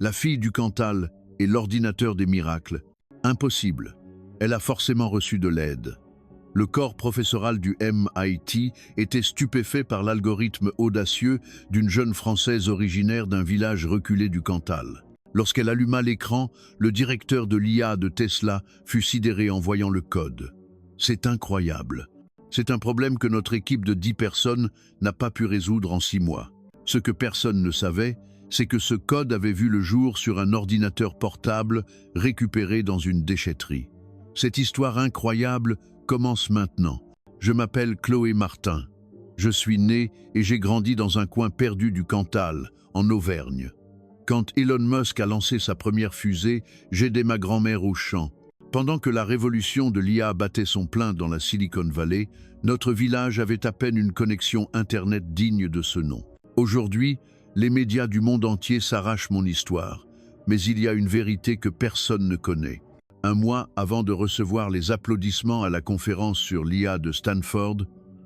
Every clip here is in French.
La fille du Cantal et l'ordinateur des miracles. Impossible. Elle a forcément reçu de l'aide. Le corps professoral du MIT était stupéfait par l'algorithme audacieux d'une jeune Française originaire d'un village reculé du Cantal. Lorsqu'elle alluma l'écran, le directeur de l'IA de Tesla fut sidéré en voyant le code. C'est incroyable. C'est un problème que notre équipe de 10 personnes n'a pas pu résoudre en 6 mois. Ce que personne ne savait, c'est que ce code avait vu le jour sur un ordinateur portable récupéré dans une déchetterie. Cette histoire incroyable commence maintenant. Je m'appelle Chloé Martin. Je suis né et j'ai grandi dans un coin perdu du Cantal, en Auvergne. Quand Elon Musk a lancé sa première fusée, j'aidais ma grand-mère au champ. Pendant que la révolution de l'IA battait son plein dans la Silicon Valley, notre village avait à peine une connexion Internet digne de ce nom. Aujourd'hui, les médias du monde entier s'arrachent mon histoire, mais il y a une vérité que personne ne connaît. Un mois avant de recevoir les applaudissements à la conférence sur l'IA de Stanford,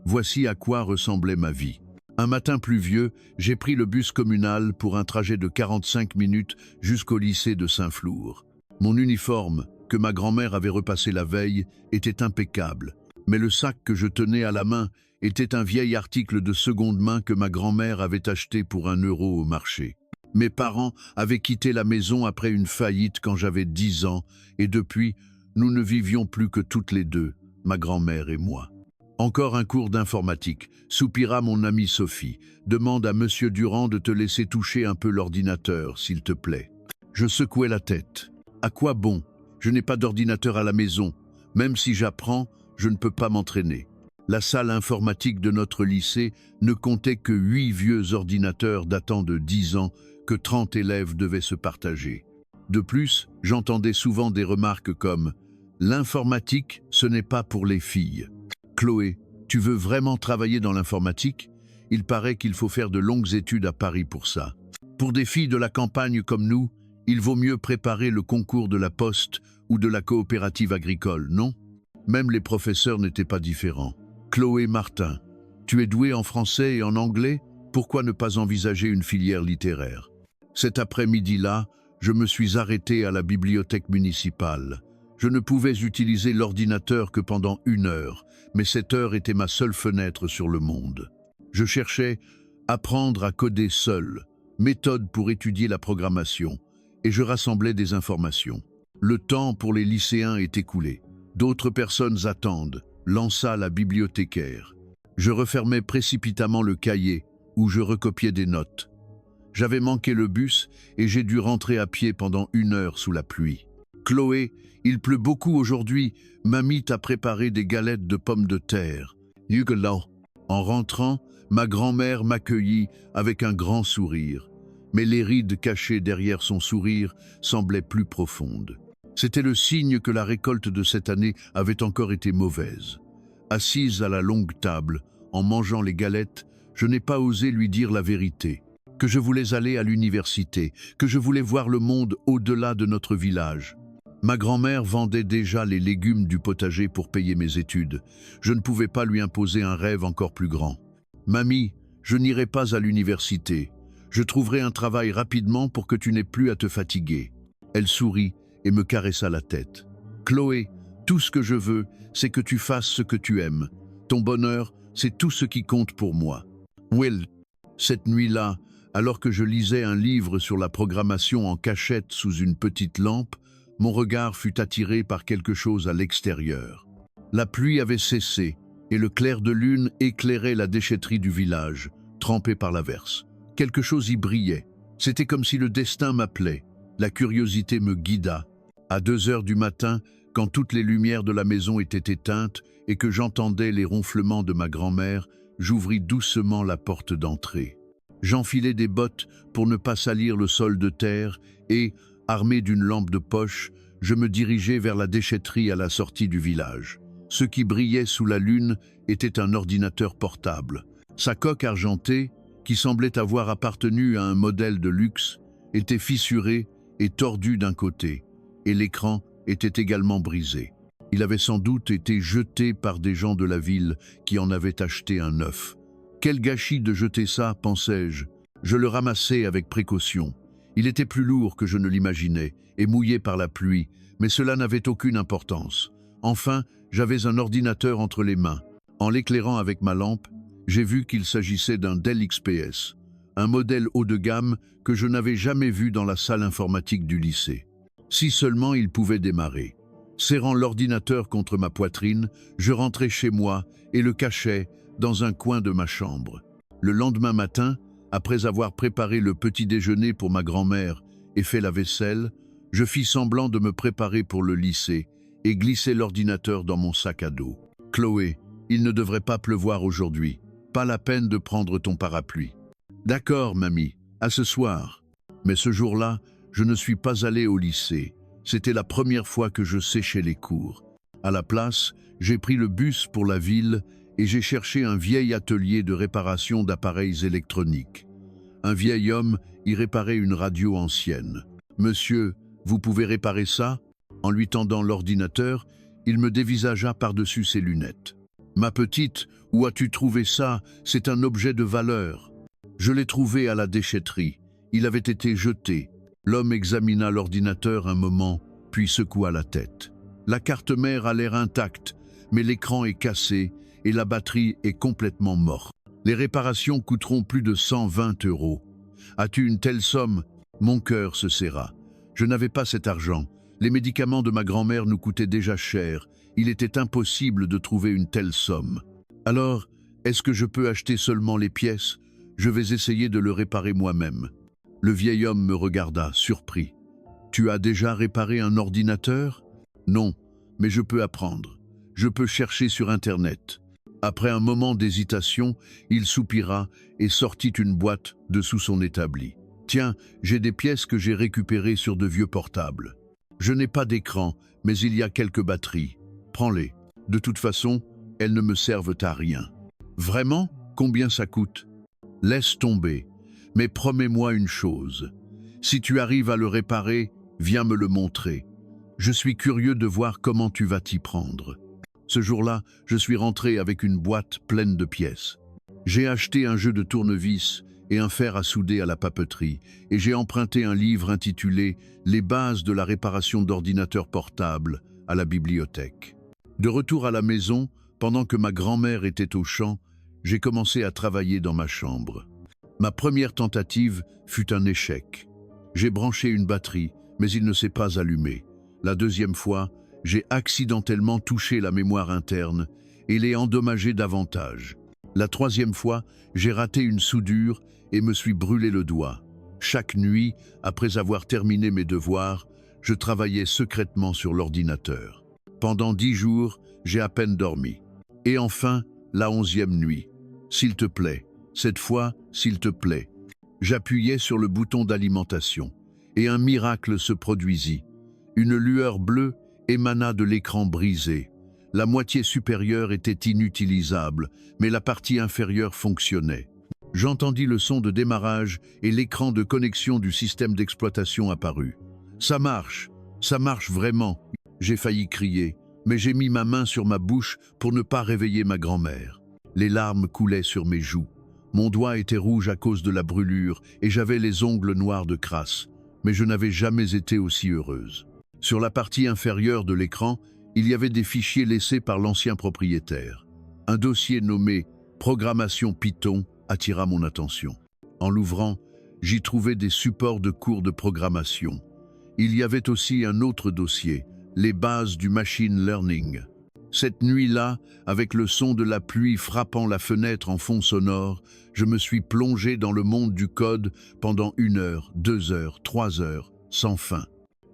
voici à quoi ressemblait ma vie. Un matin pluvieux, j'ai pris le bus communal pour un trajet de 45 minutes jusqu'au lycée de Saint-Flour. Mon uniforme, que ma grand-mère avait repassé la veille, était impeccable, mais le sac que je tenais à la main était un vieil article de seconde main que ma grand-mère avait acheté pour 1 euro au marché. Mes parents avaient quitté la maison après une faillite quand j'avais 10 ans, et depuis, nous ne vivions plus que toutes les deux, ma grand-mère et moi. Encore un cours d'informatique, soupira mon amie Sophie. Demande à Monsieur Durand de te laisser toucher un peu l'ordinateur, s'il te plaît. Je secouai la tête. À quoi bon? Je n'ai pas d'ordinateur à la maison. Même si j'apprends, je ne peux pas m'entraîner. La salle informatique de notre lycée ne comptait que 8 vieux ordinateurs datant de 10 ans que 30 élèves devaient se partager. De plus, j'entendais souvent des remarques comme « L'informatique, ce n'est pas pour les filles ». Chloé, tu veux vraiment travailler dans l'informatique? Il paraît qu'il faut faire de longues études à Paris pour ça. Pour des filles de la campagne comme nous, il vaut mieux préparer le concours de la Poste ou de la coopérative agricole, non? Même les professeurs n'étaient pas différents. Chloé Martin, tu es douée en français et en anglais? Pourquoi ne pas envisager une filière littéraire? Cet après-midi-là, je me suis arrêté à la bibliothèque municipale. Je ne pouvais utiliser l'ordinateur que pendant 1 heure, mais cette heure était ma seule fenêtre sur le monde. Je cherchais apprendre à coder seul, méthode pour étudier la programmation, et je rassemblais des informations. Le temps pour les lycéens est écoulé. D'autres personnes attendent, lança la bibliothécaire. Je refermais précipitamment le cahier, où je recopiais des notes. J'avais manqué le bus et j'ai dû rentrer à pied pendant 1 heure sous la pluie. Chloé, il pleut beaucoup aujourd'hui, mamie t'a préparé des galettes de pommes de terre. Yugola. En rentrant, ma grand-mère m'accueillit avec un grand sourire, mais les rides cachées derrière son sourire semblaient plus profondes. C'était le signe que la récolte de cette année avait encore été mauvaise. Assise à la longue table, en mangeant les galettes, je n'ai pas osé lui dire la vérité, que je voulais aller à l'université, que je voulais voir le monde au-delà de notre village. Ma grand-mère vendait déjà les légumes du potager pour payer mes études. Je ne pouvais pas lui imposer un rêve encore plus grand. « Mamie, je n'irai pas à l'université. Je trouverai un travail rapidement pour que tu n'aies plus à te fatiguer. » Elle sourit et me caressa la tête. « Chloé, tout ce que je veux, c'est que tu fasses ce que tu aimes. Ton bonheur, c'est tout ce qui compte pour moi. » Will, cette nuit-là, alors que je lisais un livre sur la programmation en cachette sous une petite lampe, mon regard fut attiré par quelque chose à l'extérieur. La pluie avait cessé et le clair de lune éclairait la déchetterie du village, trempée par l'averse. Quelque chose y brillait. C'était comme si le destin m'appelait. La curiosité me guida. À 2 heures du matin, quand toutes les lumières de la maison étaient éteintes et que j'entendais les ronflements de ma grand-mère, j'ouvris doucement la porte d'entrée. J'enfilai des bottes pour ne pas salir le sol de terre et, armé d'une lampe de poche, je me dirigeai vers la déchetterie à la sortie du village. Ce qui brillait sous la lune était un ordinateur portable. Sa coque argentée, qui semblait avoir appartenu à un modèle de luxe, était fissurée et tordue d'un côté, et l'écran était également brisé. Il avait sans doute été jeté par des gens de la ville qui en avaient acheté un neuf. Quel gâchis de jeter ça, pensais-je. Je le ramassai avec précaution. Il était plus lourd que je ne l'imaginais et mouillé par la pluie, mais cela n'avait aucune importance. Enfin, j'avais un ordinateur entre les mains. En l'éclairant avec ma lampe, j'ai vu qu'il s'agissait d'un Dell XPS, un modèle haut de gamme que je n'avais jamais vu dans la salle informatique du lycée. Si seulement il pouvait démarrer. Serrant l'ordinateur contre ma poitrine, je rentrais chez moi et le cachais dans un coin de ma chambre. Le lendemain matin, après avoir préparé le petit déjeuner pour ma grand-mère et fait la vaisselle, je fis semblant de me préparer pour le lycée et glissai l'ordinateur dans mon sac à dos. « Chloé, il ne devrait pas pleuvoir aujourd'hui. Pas la peine de prendre ton parapluie. »« D'accord, mamie, à ce soir. » Mais ce jour-là, je ne suis pas allé au lycée. C'était la première fois que je séchais les cours. À la place, j'ai pris le bus pour la ville et j'ai cherché un vieil atelier de réparation d'appareils électroniques. Un vieil homme y réparait une radio ancienne. « Monsieur, vous pouvez réparer ça ?» En lui tendant l'ordinateur, il me dévisagea par-dessus ses lunettes. « Ma petite, où as-tu trouvé ça? C'est un objet de valeur. » Je l'ai trouvé à la déchetterie. Il avait été jeté. L'homme examina l'ordinateur un moment, puis secoua la tête. La carte mère a l'air intacte, mais l'écran est cassé et la batterie est complètement morte. Les réparations coûteront plus de 120 €. As-tu une telle somme? Mon cœur se serra. Je n'avais pas cet argent. Les médicaments de ma grand-mère nous coûtaient déjà cher. Il était impossible de trouver une telle somme. Alors, est-ce que je peux acheter seulement les pièces? Je vais essayer de le réparer moi-même. Le vieil homme me regarda, surpris. « Tu as déjà réparé un ordinateur? » « Non, mais je peux apprendre. Je peux chercher sur Internet. » Après un moment d'hésitation, il soupira et sortit une boîte de sous son établi. « Tiens, j'ai des pièces que j'ai récupérées sur de vieux portables. Je n'ai pas d'écran, mais il y a quelques batteries. Prends-les. De toute façon, elles ne me servent à rien. »« Vraiment? Combien ça coûte? » ?»« Laisse tomber. Mais promets-moi une chose. Si tu arrives à le réparer, viens me le montrer. Je suis curieux de voir comment tu vas t'y prendre. » Ce jour-là, je suis rentré avec une boîte pleine de pièces. J'ai acheté un jeu de tournevis et un fer à souder à la papeterie, et j'ai emprunté un livre intitulé « Les bases de la réparation d'ordinateurs portables » à la bibliothèque. De retour à la maison, pendant que ma grand-mère était au champ, j'ai commencé à travailler dans ma chambre. Ma première tentative fut un échec. J'ai branché une batterie, mais il ne s'est pas allumé. La deuxième fois, j'ai accidentellement touché la mémoire interne et l'ai endommagée davantage. La troisième fois, j'ai raté une soudure et me suis brûlé le doigt. Chaque nuit, après avoir terminé mes devoirs, je travaillais secrètement sur l'ordinateur. Pendant 10 jours, j'ai à peine dormi. Et enfin, la 11e nuit. « S'il te plaît, cette fois, s'il te plaît. » J'appuyais sur le bouton d'alimentation et un miracle se produisit. Une lueur bleue émana de l'écran brisé. La moitié supérieure était inutilisable, mais la partie inférieure fonctionnait. J'entendis le son de démarrage et l'écran de connexion du système d'exploitation apparut. « Ça marche vraiment !» J'ai failli crier, mais j'ai mis ma main sur ma bouche pour ne pas réveiller ma grand-mère. Les larmes coulaient sur mes joues. Mon doigt était rouge à cause de la brûlure et j'avais les ongles noirs de crasse, mais je n'avais jamais été aussi heureuse. Sur la partie inférieure de l'écran, il y avait des fichiers laissés par l'ancien propriétaire. Un dossier nommé « Programmation Python » attira mon attention. En l'ouvrant, j'y trouvais des supports de cours de programmation. Il y avait aussi un autre dossier, les bases du machine learning. Cette nuit-là, avec le son de la pluie frappant la fenêtre en fond sonore, je me suis plongé dans le monde du code pendant 1 heure, 2 heures, 3 heures, sans fin.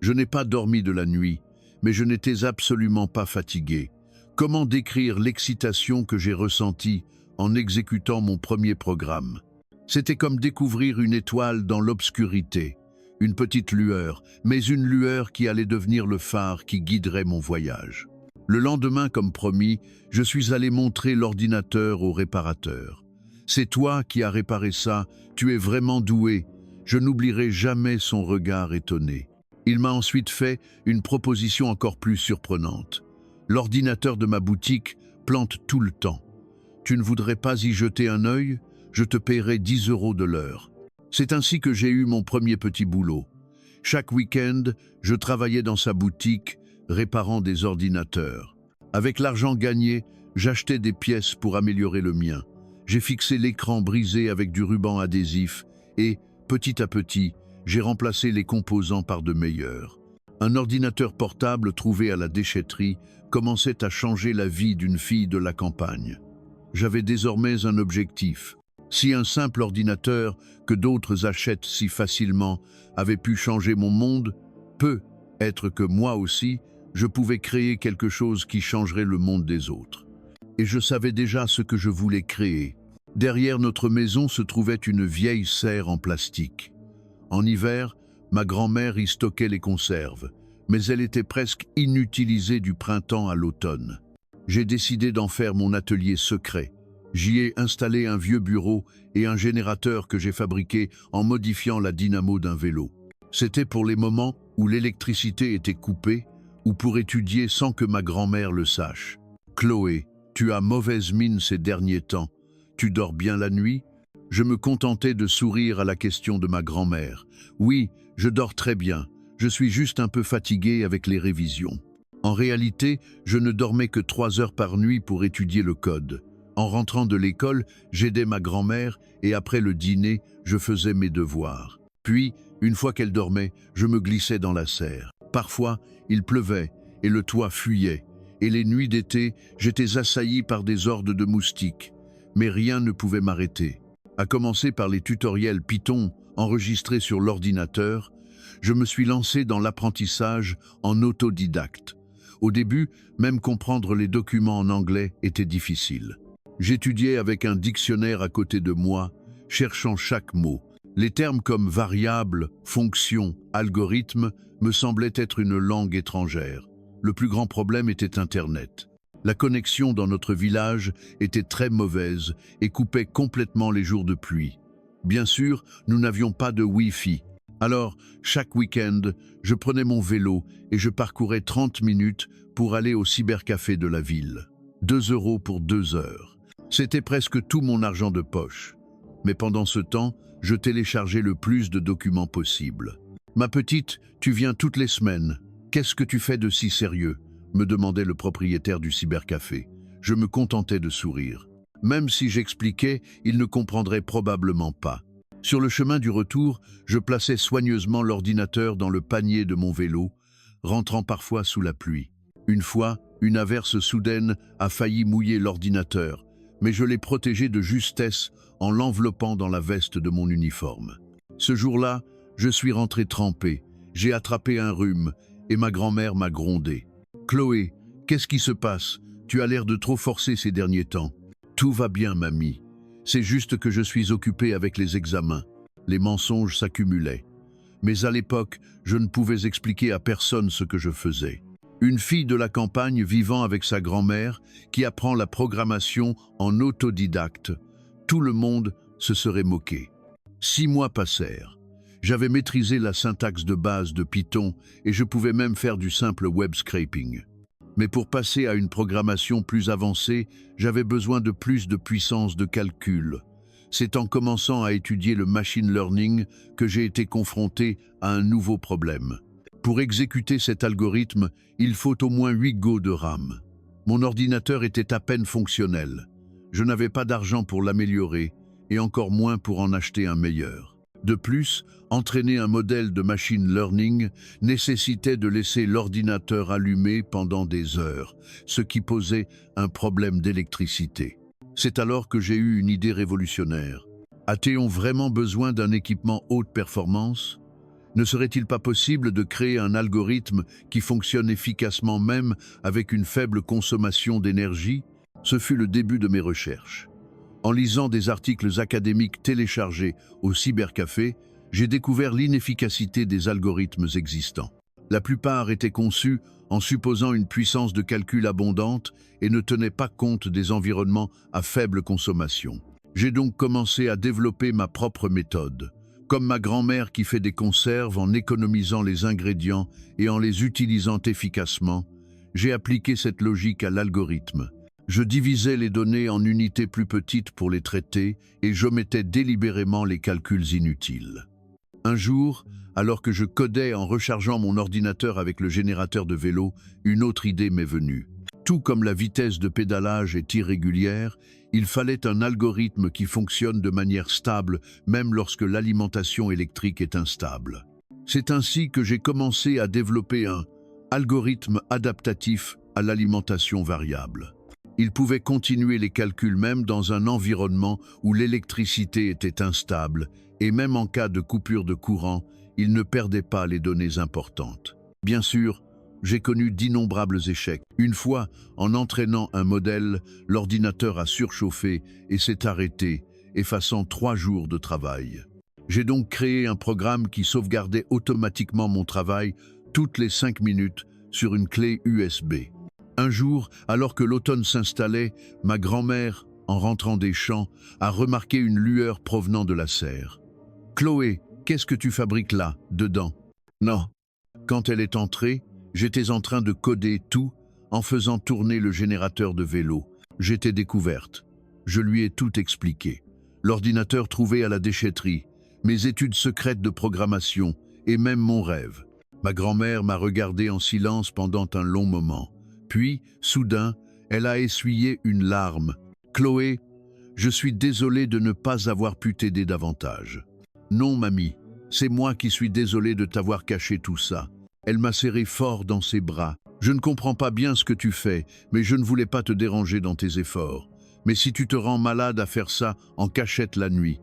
Je n'ai pas dormi de la nuit, mais je n'étais absolument pas fatigué. Comment décrire l'excitation que j'ai ressentie en exécutant mon premier programme? C'était comme découvrir une étoile dans l'obscurité, une petite lueur, mais une lueur qui allait devenir le phare qui guiderait mon voyage. Le lendemain, comme promis, je suis allé montrer l'ordinateur au réparateur. « C'est toi qui as réparé ça, tu es vraiment doué. » Je n'oublierai jamais son regard étonné. Il m'a ensuite fait une proposition encore plus surprenante. « L'ordinateur de ma boutique plante tout le temps. Tu ne voudrais pas y jeter un œil? Je te paierai 10 € de l'heure. » C'est ainsi que j'ai eu mon premier petit boulot. Chaque week-end, je travaillais dans sa boutique, réparant des ordinateurs. Avec l'argent gagné, j'achetais des pièces pour améliorer le mien. J'ai fixé l'écran brisé avec du ruban adhésif et, petit à petit, j'ai remplacé les composants par de meilleurs. Un ordinateur portable trouvé à la déchetterie commençait à changer la vie d'une fille de la campagne. J'avais désormais un objectif. Si un simple ordinateur que d'autres achètent si facilement avait pu changer mon monde, peut-être que moi aussi, je pouvais créer quelque chose qui changerait le monde des autres. Et je savais déjà ce que je voulais créer. Derrière notre maison se trouvait une vieille serre en plastique. En hiver, ma grand-mère y stockait les conserves, mais elle était presque inutilisée du printemps à l'automne. J'ai décidé d'en faire mon atelier secret. J'y ai installé un vieux bureau et un générateur que j'ai fabriqué en modifiant la dynamo d'un vélo. C'était pour les moments où l'électricité était coupée ou pour étudier sans que ma grand-mère le sache. « Chloé, tu as mauvaise mine ces derniers temps. Tu dors bien la nuit ?» Je me contentais de sourire à la question de ma grand-mère. « Oui, je dors très bien. Je suis juste un peu fatigué avec les révisions. » En réalité, je ne dormais que 3 heures par nuit pour étudier le code. En rentrant de l'école, j'aidais ma grand-mère et après le dîner, je faisais mes devoirs. Puis, une fois qu'elle dormait, je me glissais dans la serre. Parfois, il pleuvait et le toit fuyait. Et les nuits d'été, j'étais assailli par des hordes de moustiques. Mais rien ne pouvait m'arrêter. À commencer par les tutoriels Python enregistrés sur l'ordinateur, je me suis lancé dans l'apprentissage en autodidacte. Au début, même comprendre les documents en anglais était difficile. J'étudiais avec un dictionnaire à côté de moi, cherchant chaque mot. Les termes comme variable, fonction, algorithme me semblaient être une langue étrangère. Le plus grand problème était Internet. La connexion dans notre village était très mauvaise et coupait complètement les jours de pluie. Bien sûr, nous n'avions pas de Wi-Fi. Alors, chaque week-end, je prenais mon vélo et je parcourais 30 minutes pour aller au cybercafé de la ville. 2 € pour 2 heures. C'était presque tout mon argent de poche. Mais pendant ce temps, je téléchargeais le plus de documents possible. « Ma petite, tu viens toutes les semaines. Qu'est-ce que tu fais de si sérieux ?» me demandait le propriétaire du cybercafé. Je me contentais de sourire. Même si j'expliquais, il ne comprendrait probablement pas. Sur le chemin du retour, je plaçais soigneusement l'ordinateur dans le panier de mon vélo, rentrant parfois sous la pluie. Une fois, une averse soudaine a failli mouiller l'ordinateur, mais je l'ai protégé de justesse en l'enveloppant dans la veste de mon uniforme. Ce jour-là, je suis rentré trempé, j'ai attrapé un rhume et ma grand-mère m'a grondé. « Chloé, qu'est-ce qui se passe? Tu as l'air de trop forcer ces derniers temps. »« Tout va bien, mamie. C'est juste que je suis occupé avec les examens. » Les mensonges s'accumulaient. Mais à l'époque, je ne pouvais expliquer à personne ce que je faisais. Une fille de la campagne vivant avec sa grand-mère qui apprend la programmation en autodidacte. Tout le monde se serait moqué. 6 mois passèrent. J'avais maîtrisé la syntaxe de base de Python et je pouvais même faire du simple web scraping. Mais pour passer à une programmation plus avancée, j'avais besoin de plus de puissance de calcul. C'est en commençant à étudier le machine learning que j'ai été confronté à un nouveau problème. Pour exécuter cet algorithme, il faut au moins 8 Go de RAM. Mon ordinateur était à peine fonctionnel. Je n'avais pas d'argent pour l'améliorer et encore moins pour en acheter un meilleur. De plus, entraîner un modèle de machine learning nécessitait de laisser l'ordinateur allumé pendant des heures, ce qui posait un problème d'électricité. C'est alors que j'ai eu une idée révolutionnaire. A-t-on vraiment besoin d'un équipement haute performance ? Ne serait-il pas possible de créer un algorithme qui fonctionne efficacement même avec une faible consommation d'énergie ? Ce fut le début de mes recherches. En lisant des articles académiques téléchargés au cybercafé, j'ai découvert l'inefficacité des algorithmes existants. La plupart étaient conçus en supposant une puissance de calcul abondante et ne tenaient pas compte des environnements à faible consommation. J'ai donc commencé à développer ma propre méthode. Comme ma grand-mère qui fait des conserves en économisant les ingrédients et en les utilisant efficacement, j'ai appliqué cette logique à l'algorithme. Je divisais les données en unités plus petites pour les traiter et j'omettais délibérément les calculs inutiles. Un jour, alors que je codais en rechargeant mon ordinateur avec le générateur de vélo, une autre idée m'est venue. Tout comme la vitesse de pédalage est irrégulière, il fallait un algorithme qui fonctionne de manière stable, même lorsque l'alimentation électrique est instable. C'est ainsi que j'ai commencé à développer un algorithme adaptatif à l'alimentation variable. Il pouvait continuer les calculs même dans un environnement où l'électricité était instable, et même en cas de coupure de courant, il ne perdait pas les données importantes. Bien sûr, j'ai connu d'innombrables échecs. Une fois, en entraînant un modèle, l'ordinateur a surchauffé et s'est arrêté, effaçant 3 jours de travail. J'ai donc créé un programme qui sauvegardait automatiquement mon travail toutes les 5 minutes sur une clé USB. Un jour, alors que l'automne s'installait, ma grand-mère, en rentrant des champs, a remarqué une lueur provenant de la serre. « Chloé, qu'est-ce que tu fabriques là, dedans ?» ?»« Non. » Quand elle est entrée, j'étais en train de coder tout en faisant tourner le générateur de vélo. J'étais découverte. Je lui ai tout expliqué. L'ordinateur trouvé à la déchetterie, mes études secrètes de programmation et même mon rêve. Ma grand-mère m'a regardé en silence pendant un long moment. Puis, soudain, elle a essuyé une larme. « Chloé, je suis désolée de ne pas avoir pu t'aider davantage. »« Non, mamie, c'est moi qui suis désolée de t'avoir caché tout ça. » Elle m'a serré fort dans ses bras. « Je ne comprends pas bien ce que tu fais, mais je ne voulais pas te déranger dans tes efforts. Mais si tu te rends malade à faire ça en cachette la nuit. »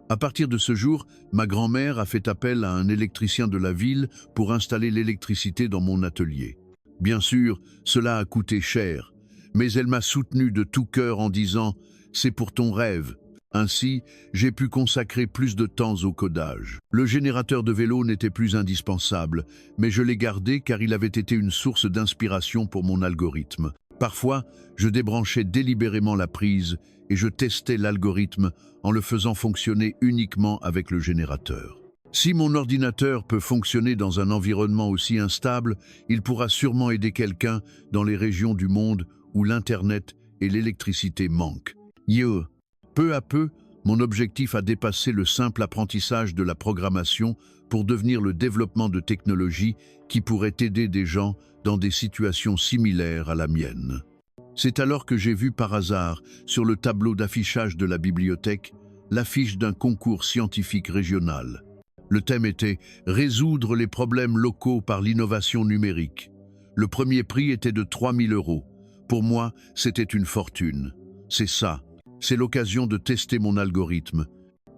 À partir de ce jour, ma grand-mère a fait appel à un électricien de la ville pour installer l'électricité dans mon atelier. Bien sûr, cela a coûté cher, mais elle m'a soutenu de tout cœur en disant « c'est pour ton rêve ». Ainsi, j'ai pu consacrer plus de temps au codage. Le générateur de vélo n'était plus indispensable, mais je l'ai gardé car il avait été une source d'inspiration pour mon algorithme. Parfois, je débranchais délibérément la prise et je testais l'algorithme en le faisant fonctionner uniquement avec le générateur. Si mon ordinateur peut fonctionner dans un environnement aussi instable, il pourra sûrement aider quelqu'un dans les régions du monde où l'Internet et l'électricité manquent. Peu à peu, mon objectif a dépassé le simple apprentissage de la programmation pour devenir le développement de technologies qui pourraient aider des gens dans des situations similaires à la mienne. C'est alors que j'ai vu par hasard, sur le tableau d'affichage de la bibliothèque, l'affiche d'un concours scientifique régional. Le thème était « Résoudre les problèmes locaux par l'innovation numérique ». Le premier prix était de 3 000 €. Pour moi, c'était une fortune. C'est ça. C'est l'occasion de tester mon algorithme.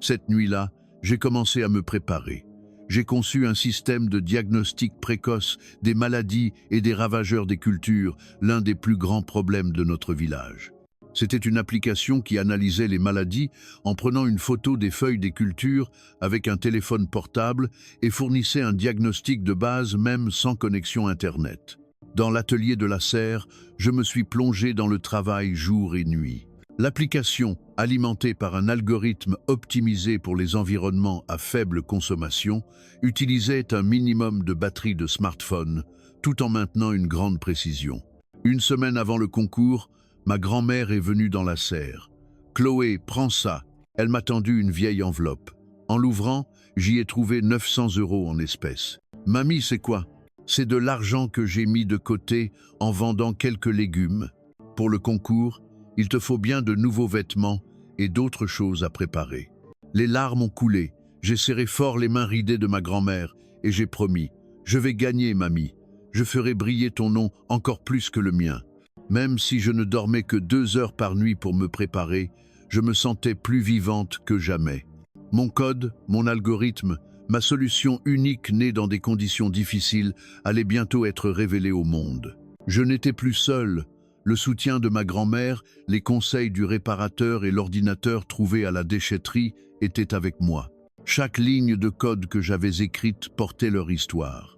Cette nuit-là, j'ai commencé à me préparer. J'ai conçu un système de diagnostic précoce des maladies et des ravageurs des cultures, l'un des plus grands problèmes de notre village. C'était une application qui analysait les maladies en prenant une photo des feuilles des cultures avec un téléphone portable et fournissait un diagnostic de base même sans connexion Internet. Dans l'atelier de la serre, je me suis plongé dans le travail jour et nuit. L'application, alimentée par un algorithme optimisé pour les environnements à faible consommation, utilisait un minimum de batterie de smartphone, tout en maintenant une grande précision. Une semaine avant le concours, ma grand-mère est venue dans la serre. « Chloé, prends ça !» Elle m'a tendu une vieille enveloppe. En l'ouvrant, j'y ai trouvé 900 € en espèces. « Mamie, c'est quoi ?» ?»« C'est de l'argent que j'ai mis de côté en vendant quelques légumes. Pour le concours, il te faut bien de nouveaux vêtements et d'autres choses à préparer. » Les larmes ont coulé. J'ai serré fort les mains ridées de ma grand-mère et j'ai promis « Je vais gagner, mamie. Je ferai briller ton nom encore plus que le mien. » Même si je ne dormais que 2 heures par nuit pour me préparer, je me sentais plus vivante que jamais. Mon code, mon algorithme, ma solution unique née dans des conditions difficiles allait bientôt être révélée au monde. Je n'étais plus seul. Le soutien de ma grand-mère, les conseils du réparateur et l'ordinateur trouvé à la déchetterie étaient avec moi. Chaque ligne de code que j'avais écrite portait leur histoire.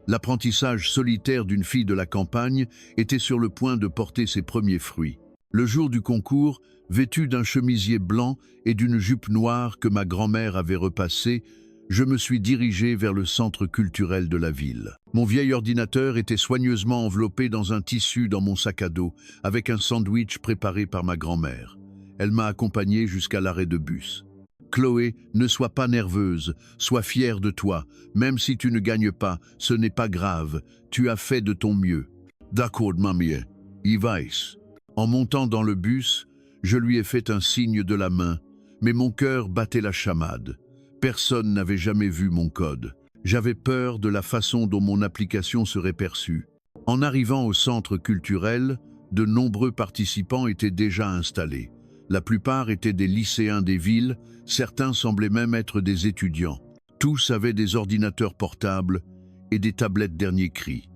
L'apprentissage solitaire d'une fille de la campagne était sur le point de porter ses premiers fruits. Le jour du concours, vêtue d'un chemisier blanc et d'une jupe noire que ma grand-mère avait repassée, Je me suis dirigé vers le centre culturel de la ville. Mon vieil ordinateur était soigneusement enveloppé dans un tissu dans mon sac à dos, avec un sandwich préparé par ma grand-mère. Elle m'a accompagné jusqu'à l'arrêt de bus. Chloé, ne sois pas nerveuse, sois fière de toi. Même si tu ne gagnes pas, ce n'est pas grave, tu as fait de ton mieux. D'accord, mamie, Yves. En montant dans le bus, je lui ai fait un signe de la main, mais mon cœur battait la chamade. Personne n'avait jamais vu mon code. J'avais peur de la façon dont mon application serait perçue. En arrivant au centre culturel, de nombreux participants étaient déjà installés. La plupart étaient des lycéens des villes, certains semblaient même être des étudiants. Tous avaient des ordinateurs portables et des tablettes dernier cri.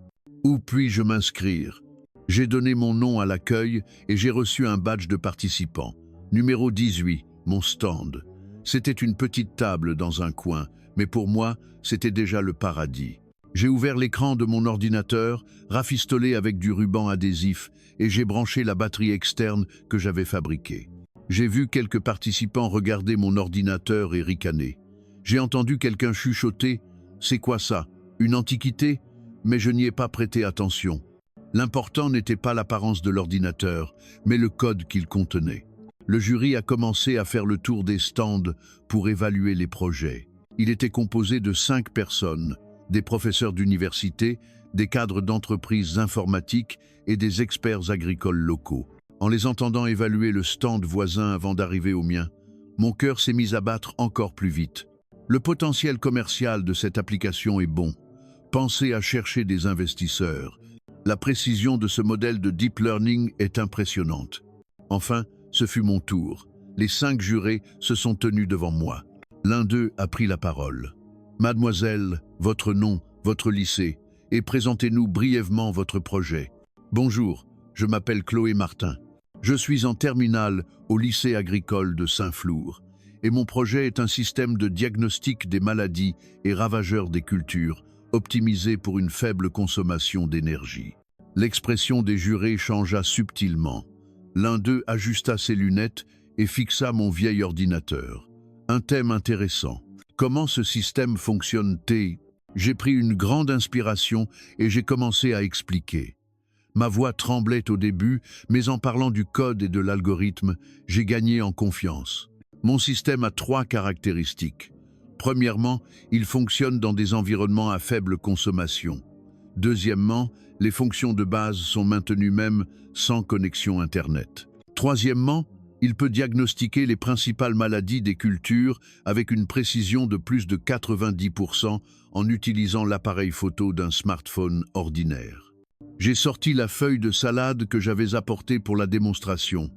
Où puis-je m'inscrire? J'ai donné mon nom à l'accueil et j'ai reçu un badge de participant. Numéro 18, mon stand. C'était une petite table dans un coin, mais pour moi, c'était déjà le paradis. J'ai ouvert l'écran de mon ordinateur, rafistolé avec du ruban adhésif, et j'ai branché la batterie externe que j'avais fabriquée. J'ai vu quelques participants regarder mon ordinateur et ricaner. J'ai entendu quelqu'un chuchoter « C'est quoi ça? Une antiquité ?» Mais je n'y ai pas prêté attention. L'important n'était pas l'apparence de l'ordinateur, mais le code qu'il contenait. Le jury a commencé à faire le tour des stands pour évaluer les projets. Il était composé de 5 personnes, des professeurs d'université, des cadres d'entreprises informatiques et des experts agricoles locaux. En les entendant évaluer le stand voisin avant d'arriver au mien, mon cœur s'est mis à battre encore plus vite. Le potentiel commercial de cette application est bon. Pensez à chercher des investisseurs. La précision de ce modèle de deep learning est impressionnante. Enfin, ce fut mon tour. Les 5 jurés se sont tenus devant moi. L'un d'eux a pris la parole. « Mademoiselle, votre nom, votre lycée, et présentez-nous brièvement votre projet. » « Bonjour, je m'appelle Chloé Martin. Je suis en terminale au lycée agricole de Saint-Flour, et mon projet est un système de diagnostic des maladies et ravageurs des cultures, optimisé pour une faible consommation d'énergie. » L'expression des jurés changea subtilement. L'un d'eux ajusta ses lunettes et fixa mon vieil ordinateur. Un thème intéressant. Comment ce système fonctionne-t-il? J'ai pris une grande inspiration et j'ai commencé à expliquer. Ma voix tremblait au début, mais en parlant du code et de l'algorithme, j'ai gagné en confiance. Mon système a 3 caractéristiques. Premièrement, il fonctionne dans des environnements à faible consommation. Deuxièmement, les fonctions de base sont maintenues même sans connexion Internet. Troisièmement, il peut diagnostiquer les principales maladies des cultures avec une précision de plus de 90% en utilisant l'appareil photo d'un smartphone ordinaire. J'ai sorti la feuille de salade que j'avais apportée pour la démonstration.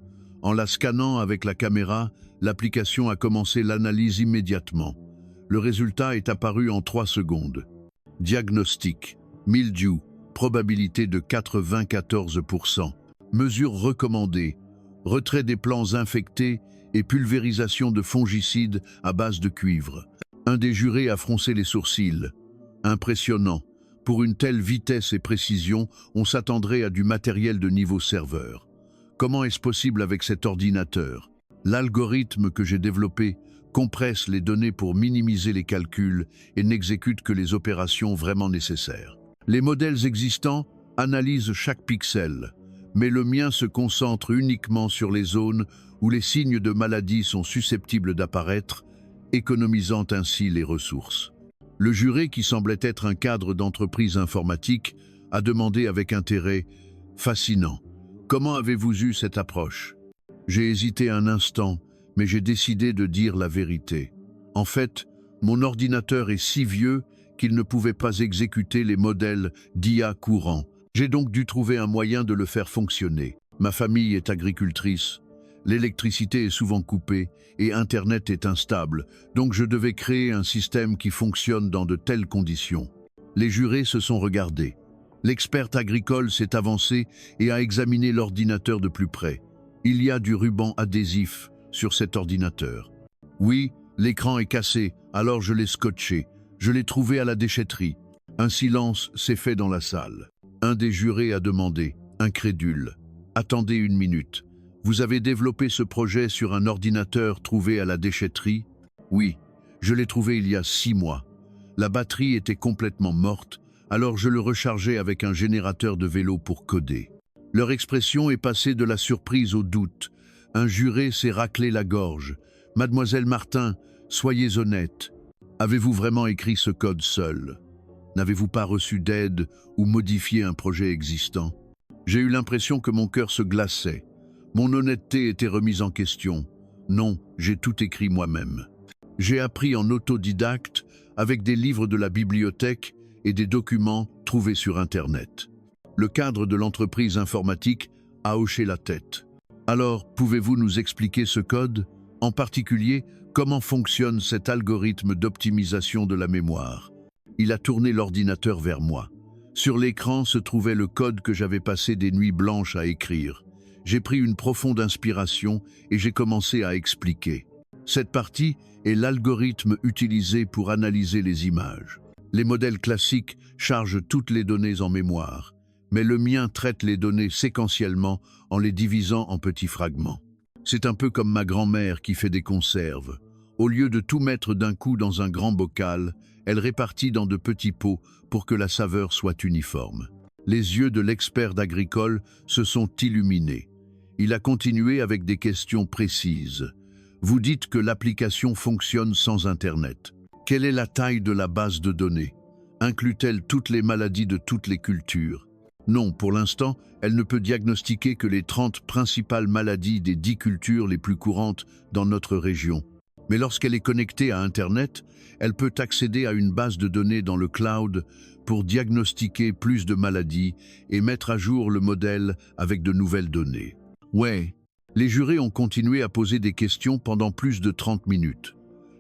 En la scannant avec la caméra, l'application a commencé l'analyse immédiatement. Le résultat est apparu en 3 secondes. Diagnostic, mildiou, probabilité de 94%. Mesures recommandées, retrait des plants infectés et pulvérisation de fongicides à base de cuivre. Un des jurés a froncé les sourcils. Impressionnant. Pour une telle vitesse et précision, on s'attendrait à du matériel de niveau serveur. Comment est-ce possible avec cet ordinateur? L'algorithme que j'ai développé compresse les données pour minimiser les calculs et n'exécute que les opérations vraiment nécessaires. Les modèles existants analysent chaque pixel, mais le mien se concentre uniquement sur les zones où les signes de maladie sont susceptibles d'apparaître, économisant ainsi les ressources. Le juré, qui semblait être un cadre d'entreprise informatique, a demandé avec intérêt « Fascinant. Comment avez-vous eu cette approche ?» J'ai hésité un instant, mais j'ai décidé de dire la vérité. En fait, mon ordinateur est si vieux qu'il ne pouvait pas exécuter les modèles d'IA courants. J'ai donc dû trouver un moyen de le faire fonctionner. Ma famille est agricultrice. L'électricité est souvent coupée et Internet est instable, donc je devais créer un système qui fonctionne dans de telles conditions. Les jurés se sont regardés. L'expert agricole s'est avancé et a examiné l'ordinateur de plus près. Il y a du ruban adhésif sur cet ordinateur. Oui, l'écran est cassé, alors je l'ai scotché. Je l'ai trouvé à la déchetterie. Un silence s'est fait dans la salle. Un des jurés a demandé, incrédule. « Attendez une minute. Vous avez développé ce projet sur un ordinateur trouvé à la déchetterie ?» « Oui, Je l'ai trouvé il y a 6 mois. La batterie était complètement morte, alors je le rechargeais avec un générateur de vélo pour coder. Leur expression est passée de la surprise au doute. Un juré s'est raclé la gorge. « Mademoiselle Martin, soyez honnête. Avez-vous vraiment écrit ce code seul? N'avez-vous pas reçu d'aide ou modifié un projet existant ?» J'ai eu l'impression que mon cœur se glaçait. Mon honnêteté était remise en question. Non, j'ai tout écrit moi-même. J'ai appris en autodidacte avec des livres de la bibliothèque et des documents trouvés sur Internet. Le cadre de l'entreprise informatique a hoché la tête. Alors, pouvez-vous nous expliquer ce code? En particulier, comment fonctionne cet algorithme d'optimisation de la mémoire? Il a tourné l'ordinateur vers moi. Sur l'écran se trouvait le code que j'avais passé des nuits blanches à écrire. J'ai pris une profonde inspiration et j'ai commencé à expliquer. Cette partie est l'algorithme utilisé pour analyser les images. Les modèles classiques chargent toutes les données en mémoire, mais le mien traite les données séquentiellement en les divisant en petits fragments. C'est un peu comme ma grand-mère qui fait des conserves. Au lieu de tout mettre d'un coup dans un grand bocal, elle répartit dans de petits pots pour que la saveur soit uniforme. Les yeux de l'expert d'agricole se sont illuminés. Il a continué avec des questions précises. Vous dites que l'application fonctionne sans Internet. Quelle est la taille de la base de données? Inclut-elle toutes les maladies de toutes les cultures? Non, pour l'instant, elle ne peut diagnostiquer que les 30 principales maladies des 10 cultures les plus courantes dans notre région. Mais lorsqu'elle est connectée à Internet, elle peut accéder à une base de données dans le cloud pour diagnostiquer plus de maladies et mettre à jour le modèle avec de nouvelles données. Ouais, les jurés ont continué à poser des questions pendant plus de 30 minutes.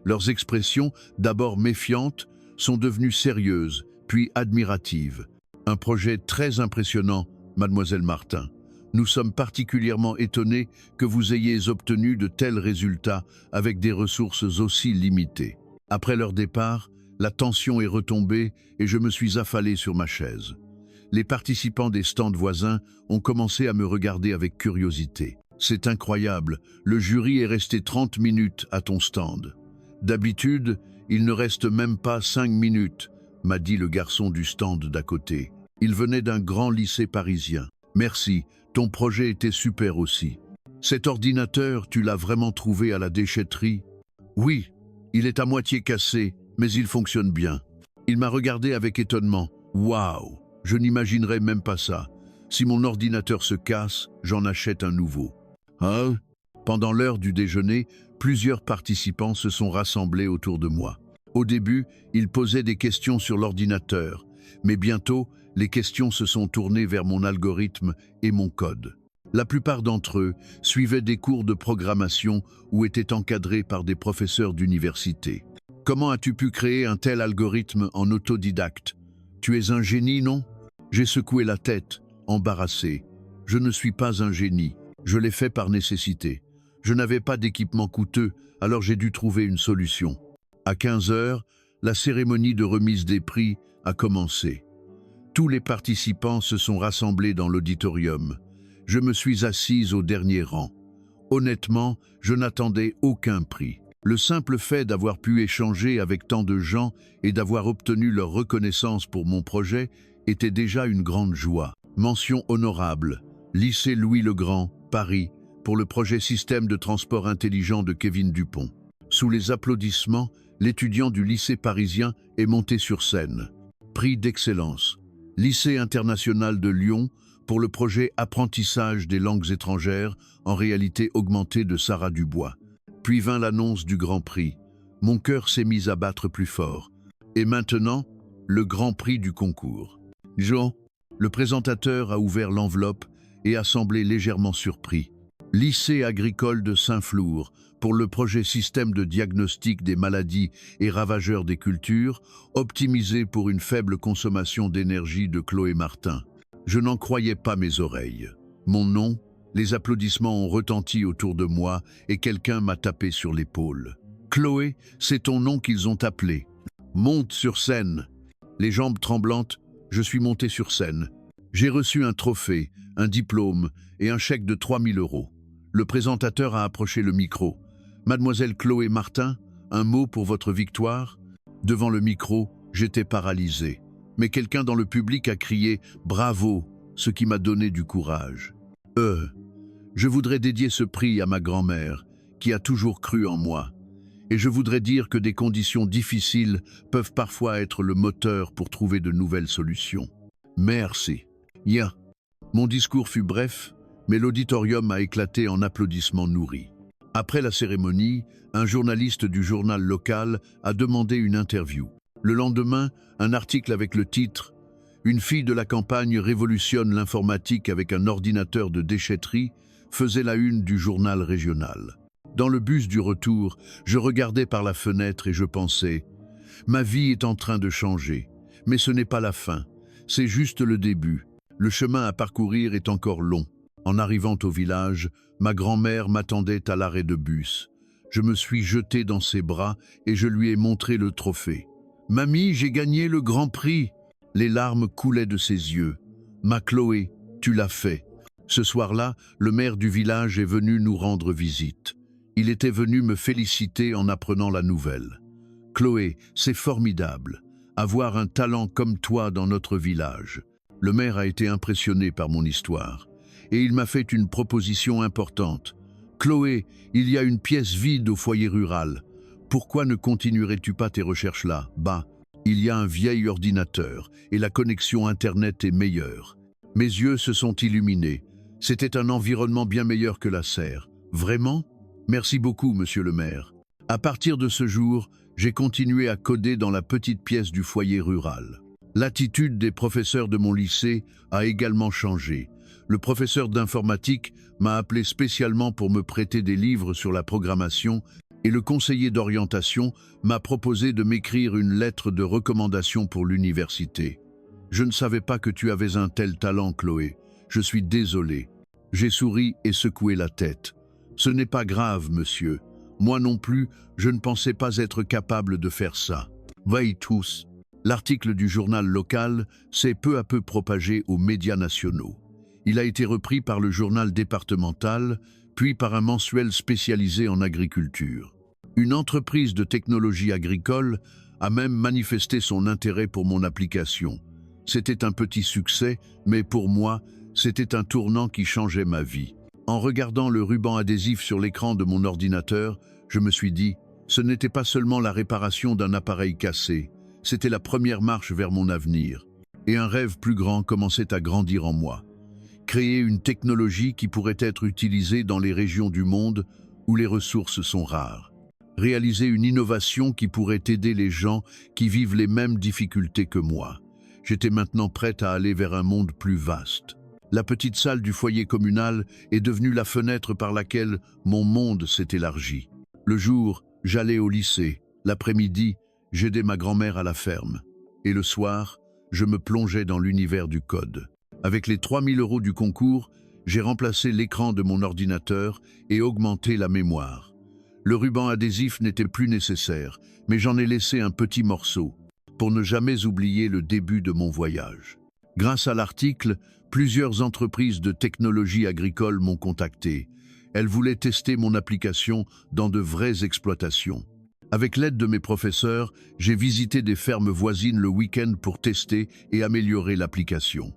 Leurs expressions, d'abord méfiantes, sont devenues sérieuses, puis admiratives. Un projet très impressionnant, Mademoiselle Martin. Nous sommes particulièrement étonnés que vous ayez obtenu de tels résultats avec des ressources aussi limitées. Après leur départ, la tension est retombée et je me suis affalé sur ma chaise. Les participants des stands voisins ont commencé à me regarder avec curiosité. C'est incroyable, le jury est resté 30 minutes à ton stand. D'habitude, il ne reste même pas 5 minutes, m'a dit le garçon du stand d'à côté. Il venait d'un grand lycée parisien. Merci, ton projet était super aussi. Cet ordinateur, tu l'as vraiment trouvé à la déchetterie? Oui, il est à moitié cassé, mais il fonctionne bien. Il m'a regardé avec étonnement. Waouh, je n'imaginerais même pas ça. Si mon ordinateur se casse, j'en achète un nouveau. Ah? Pendant l'heure du déjeuner, plusieurs participants se sont rassemblés autour de moi. Au début, ils posaient des questions sur l'ordinateur, mais bientôt, les questions se sont tournées vers mon algorithme et mon code. La plupart d'entre eux suivaient des cours de programmation ou étaient encadrés par des professeurs d'université. Comment as-tu pu créer un tel algorithme en autodidacte? Tu es un génie, non? J'ai secoué la tête, embarrassé. Je ne suis pas un génie, je l'ai fait par nécessité. Je n'avais pas d'équipement coûteux, alors j'ai dû trouver une solution. À 15 heures, la cérémonie de remise des prix a commencé. Tous les participants se sont rassemblés dans l'auditorium. Je me suis assise au dernier rang. Honnêtement, je n'attendais aucun prix. Le simple fait d'avoir pu échanger avec tant de gens et d'avoir obtenu leur reconnaissance pour mon projet était déjà une grande joie. Mention honorable, lycée Louis-le-Grand, Paris, pour le projet Système de transport intelligent de Kevin Dupont. Sous les applaudissements, l'étudiant du lycée parisien est monté sur scène. Prix d'excellence. Lycée international de Lyon pour le projet Apprentissage des langues étrangères en réalité augmentée de Sarah Dubois. Puis vint l'annonce du Grand Prix. Mon cœur s'est mis à battre plus fort. Et maintenant, le Grand Prix du concours. Jean, le présentateur a ouvert l'enveloppe et a semblé légèrement surpris. Lycée agricole de Saint-Flour pour le projet Système de diagnostic des maladies et ravageurs des cultures, optimisé pour une faible consommation d'énergie de Chloé Martin. Je n'en croyais pas mes oreilles. Mon nom, les applaudissements ont retenti autour de moi et quelqu'un m'a tapé sur l'épaule. Chloé, c'est ton nom qu'ils ont appelé. Monte sur scène. Les jambes tremblantes, je suis monté sur scène. J'ai reçu un trophée, un diplôme et un chèque de 3 000 €. Le présentateur a approché le micro. Mademoiselle Chloé Martin, un mot pour votre victoire ?» Devant le micro, j'étais paralysé. Mais quelqu'un dans le public a crié « Bravo !», ce qui m'a donné du courage. Je voudrais dédier ce prix à ma grand-mère, qui a toujours cru en moi. Et je voudrais dire que des conditions difficiles peuvent parfois être le moteur pour trouver de nouvelles solutions. Merci. Yeah. Mon discours fut bref, mais l'auditorium a éclaté en applaudissements nourris. Après la cérémonie, un journaliste du journal local a demandé une interview. Le lendemain, un article avec le titre « Une fille de la campagne révolutionne l'informatique avec un ordinateur de déchetterie » faisait la une du journal régional. Dans le bus du retour, je regardais par la fenêtre et je pensais « Ma vie est en train de changer, mais ce n'est pas la fin, c'est juste le début. Le chemin à parcourir est encore long. » En arrivant au village, ma grand-mère m'attendait à l'arrêt de bus. Je me suis jeté dans ses bras et je lui ai montré le trophée. « Mamie, j'ai gagné le Grand Prix !» Les larmes coulaient de ses yeux. « Ma Chloé, tu l'as fait !» Ce soir-là, le maire du village est venu nous rendre visite. Il était venu me féliciter en apprenant la nouvelle. « Chloé, c'est formidable, avoir un talent comme toi dans notre village. » Le maire a été impressionné par mon histoire. Et il m'a fait une proposition importante. « Chloé, il y a une pièce vide au foyer rural. Pourquoi ne continuerais-tu pas tes recherches là? Bah, il y a un vieil ordinateur et la connexion Internet est meilleure. » Mes yeux se sont illuminés. C'était un environnement bien meilleur que la serre. Vraiment? Merci beaucoup, monsieur le maire. À partir de ce jour, j'ai continué à coder dans la petite pièce du foyer rural. L'attitude des professeurs de mon lycée a également changé. Le professeur d'informatique m'a appelé spécialement pour me prêter des livres sur la programmation et le conseiller d'orientation m'a proposé de m'écrire une lettre de recommandation pour l'université. « Je ne savais pas que tu avais un tel talent, Chloé. Je suis désolé. » J'ai souri et secoué la tête. « Ce n'est pas grave, monsieur. Moi non plus, je ne pensais pas être capable de faire ça. » Veillez tous. L'article du journal local s'est peu à peu propagé aux médias nationaux. Il a été repris par le journal départemental, puis par un mensuel spécialisé en agriculture. Une entreprise de technologie agricole a même manifesté son intérêt pour mon application. C'était un petit succès, mais pour moi, c'était un tournant qui changeait ma vie. En regardant le ruban adhésif sur l'écran de mon ordinateur, je me suis dit, ce n'était pas seulement la réparation d'un appareil cassé, c'était la première marche vers mon avenir. Et un rêve plus grand commençait à grandir en moi. Créer une technologie qui pourrait être utilisée dans les régions du monde où les ressources sont rares. Réaliser une innovation qui pourrait aider les gens qui vivent les mêmes difficultés que moi. J'étais maintenant prête à aller vers un monde plus vaste. La petite salle du foyer communal est devenue la fenêtre par laquelle mon monde s'est élargi. Le jour, j'allais au lycée. L'après-midi, j'aidais ma grand-mère à la ferme. Et le soir, je me plongeais dans l'univers du code. Avec les 3000 € du concours, j'ai remplacé l'écran de mon ordinateur et augmenté la mémoire. Le ruban adhésif n'était plus nécessaire, mais j'en ai laissé un petit morceau, pour ne jamais oublier le début de mon voyage. Grâce à l'article, plusieurs entreprises de technologie agricole m'ont contacté. Elles voulaient tester mon application dans de vraies exploitations. Avec l'aide de mes professeurs, j'ai visité des fermes voisines le week-end pour tester et améliorer l'application.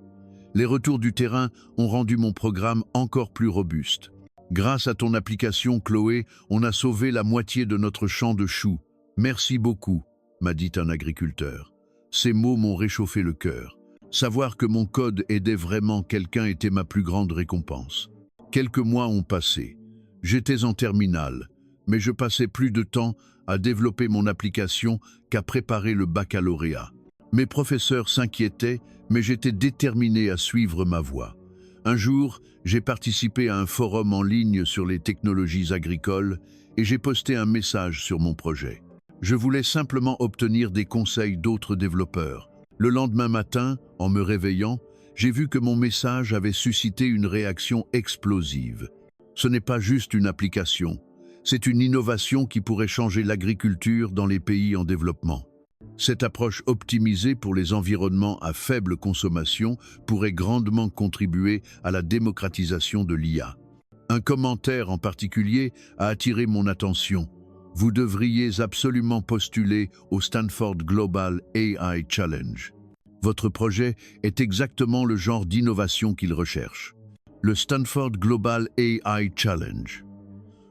Les retours du terrain ont rendu mon programme encore plus robuste. Grâce à ton application, Chloé, on a sauvé la moitié de notre champ de choux. Merci beaucoup, m'a dit un agriculteur. Ces mots m'ont réchauffé le cœur. Savoir que mon code aidait vraiment quelqu'un était ma plus grande récompense. Quelques mois ont passé. J'étais en terminale, mais je passais plus de temps à développer mon application qu'à préparer le baccalauréat. Mes professeurs s'inquiétaient, mais j'étais déterminé à suivre ma voie. Un jour, j'ai participé à un forum en ligne sur les technologies agricoles et j'ai posté un message sur mon projet. Je voulais simplement obtenir des conseils d'autres développeurs. Le lendemain matin, en me réveillant, j'ai vu que mon message avait suscité une réaction explosive. Ce n'est pas juste une application, c'est une innovation qui pourrait changer l'agriculture dans les pays en développement. Cette approche optimisée pour les environnements à faible consommation pourrait grandement contribuer à la démocratisation de l'IA. Un commentaire en particulier a attiré mon attention. Vous devriez absolument postuler au Stanford Global AI Challenge. Votre projet est exactement le genre d'innovation qu'il recherche. Le Stanford Global AI Challenge,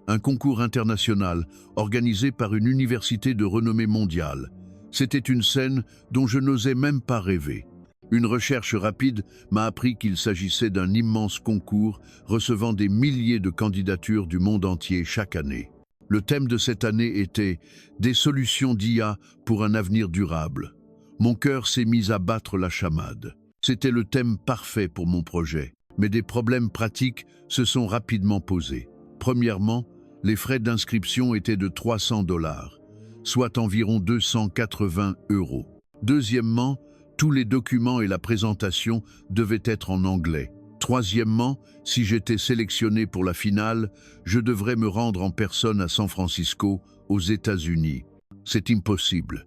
un concours international organisé par une université de renommée mondiale. C'était une scène dont je n'osais même pas rêver. Une recherche rapide m'a appris qu'il s'agissait d'un immense concours recevant des milliers de candidatures du monde entier chaque année. Le thème de cette année était « Des solutions d'IA pour un avenir durable ». Mon cœur s'est mis à battre la chamade. C'était le thème parfait pour mon projet, mais des problèmes pratiques se sont rapidement posés. Premièrement, les frais d'inscription étaient de 300 $, soit environ 280 €. Deuxièmement, tous les documents et la présentation devaient être en anglais. Troisièmement, si j'étais sélectionné pour la finale, je devrais me rendre en personne à San Francisco, aux États-Unis. C'est impossible.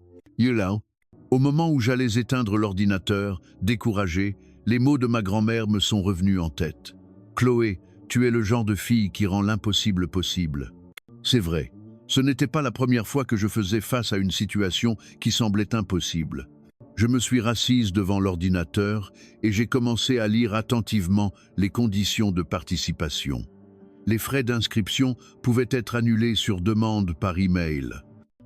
Au moment où j'allais éteindre l'ordinateur, découragé, les mots de ma grand-mère me sont revenus en tête. « Chloé, tu es le genre de fille qui rend l'impossible possible. » C'est vrai, ce n'était pas la première fois que je faisais face à une situation qui semblait impossible. Je me suis rassise devant l'ordinateur et j'ai commencé à lire attentivement les conditions de participation. Les frais d'inscription pouvaient être annulés sur demande par email.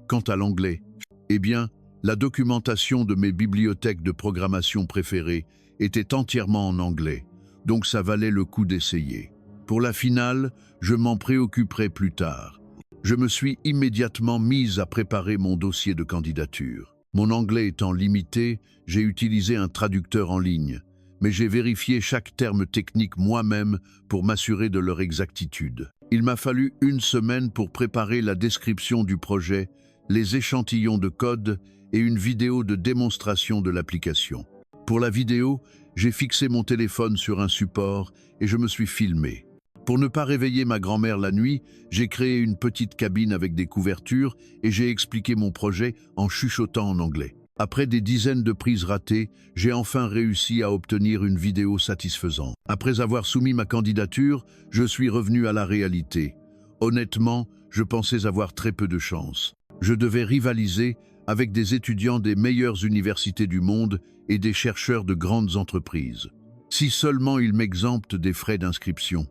Quant à l'anglais, eh bien, la documentation de mes bibliothèques de programmation préférées était entièrement en anglais, donc ça valait le coup d'essayer. Pour la finale, je m'en préoccuperai plus tard. Je me suis immédiatement mise à préparer mon dossier de candidature. Mon anglais étant limité, j'ai utilisé un traducteur en ligne, mais j'ai vérifié chaque terme technique moi-même pour m'assurer de leur exactitude. Il m'a fallu une semaine pour préparer la description du projet, les échantillons de code et une vidéo de démonstration de l'application. Pour la vidéo, j'ai fixé mon téléphone sur un support et je me suis filmé. Pour ne pas réveiller ma grand-mère la nuit, j'ai créé une petite cabine avec des couvertures et j'ai expliqué mon projet en chuchotant en anglais. Après des dizaines de prises ratées, j'ai enfin réussi à obtenir une vidéo satisfaisante. Après avoir soumis ma candidature, je suis revenu à la réalité. Honnêtement, je pensais avoir très peu de chance. Je devais rivaliser avec des étudiants des meilleures universités du monde et des chercheurs de grandes entreprises. Si seulement ils m'exemptent des frais d'inscription.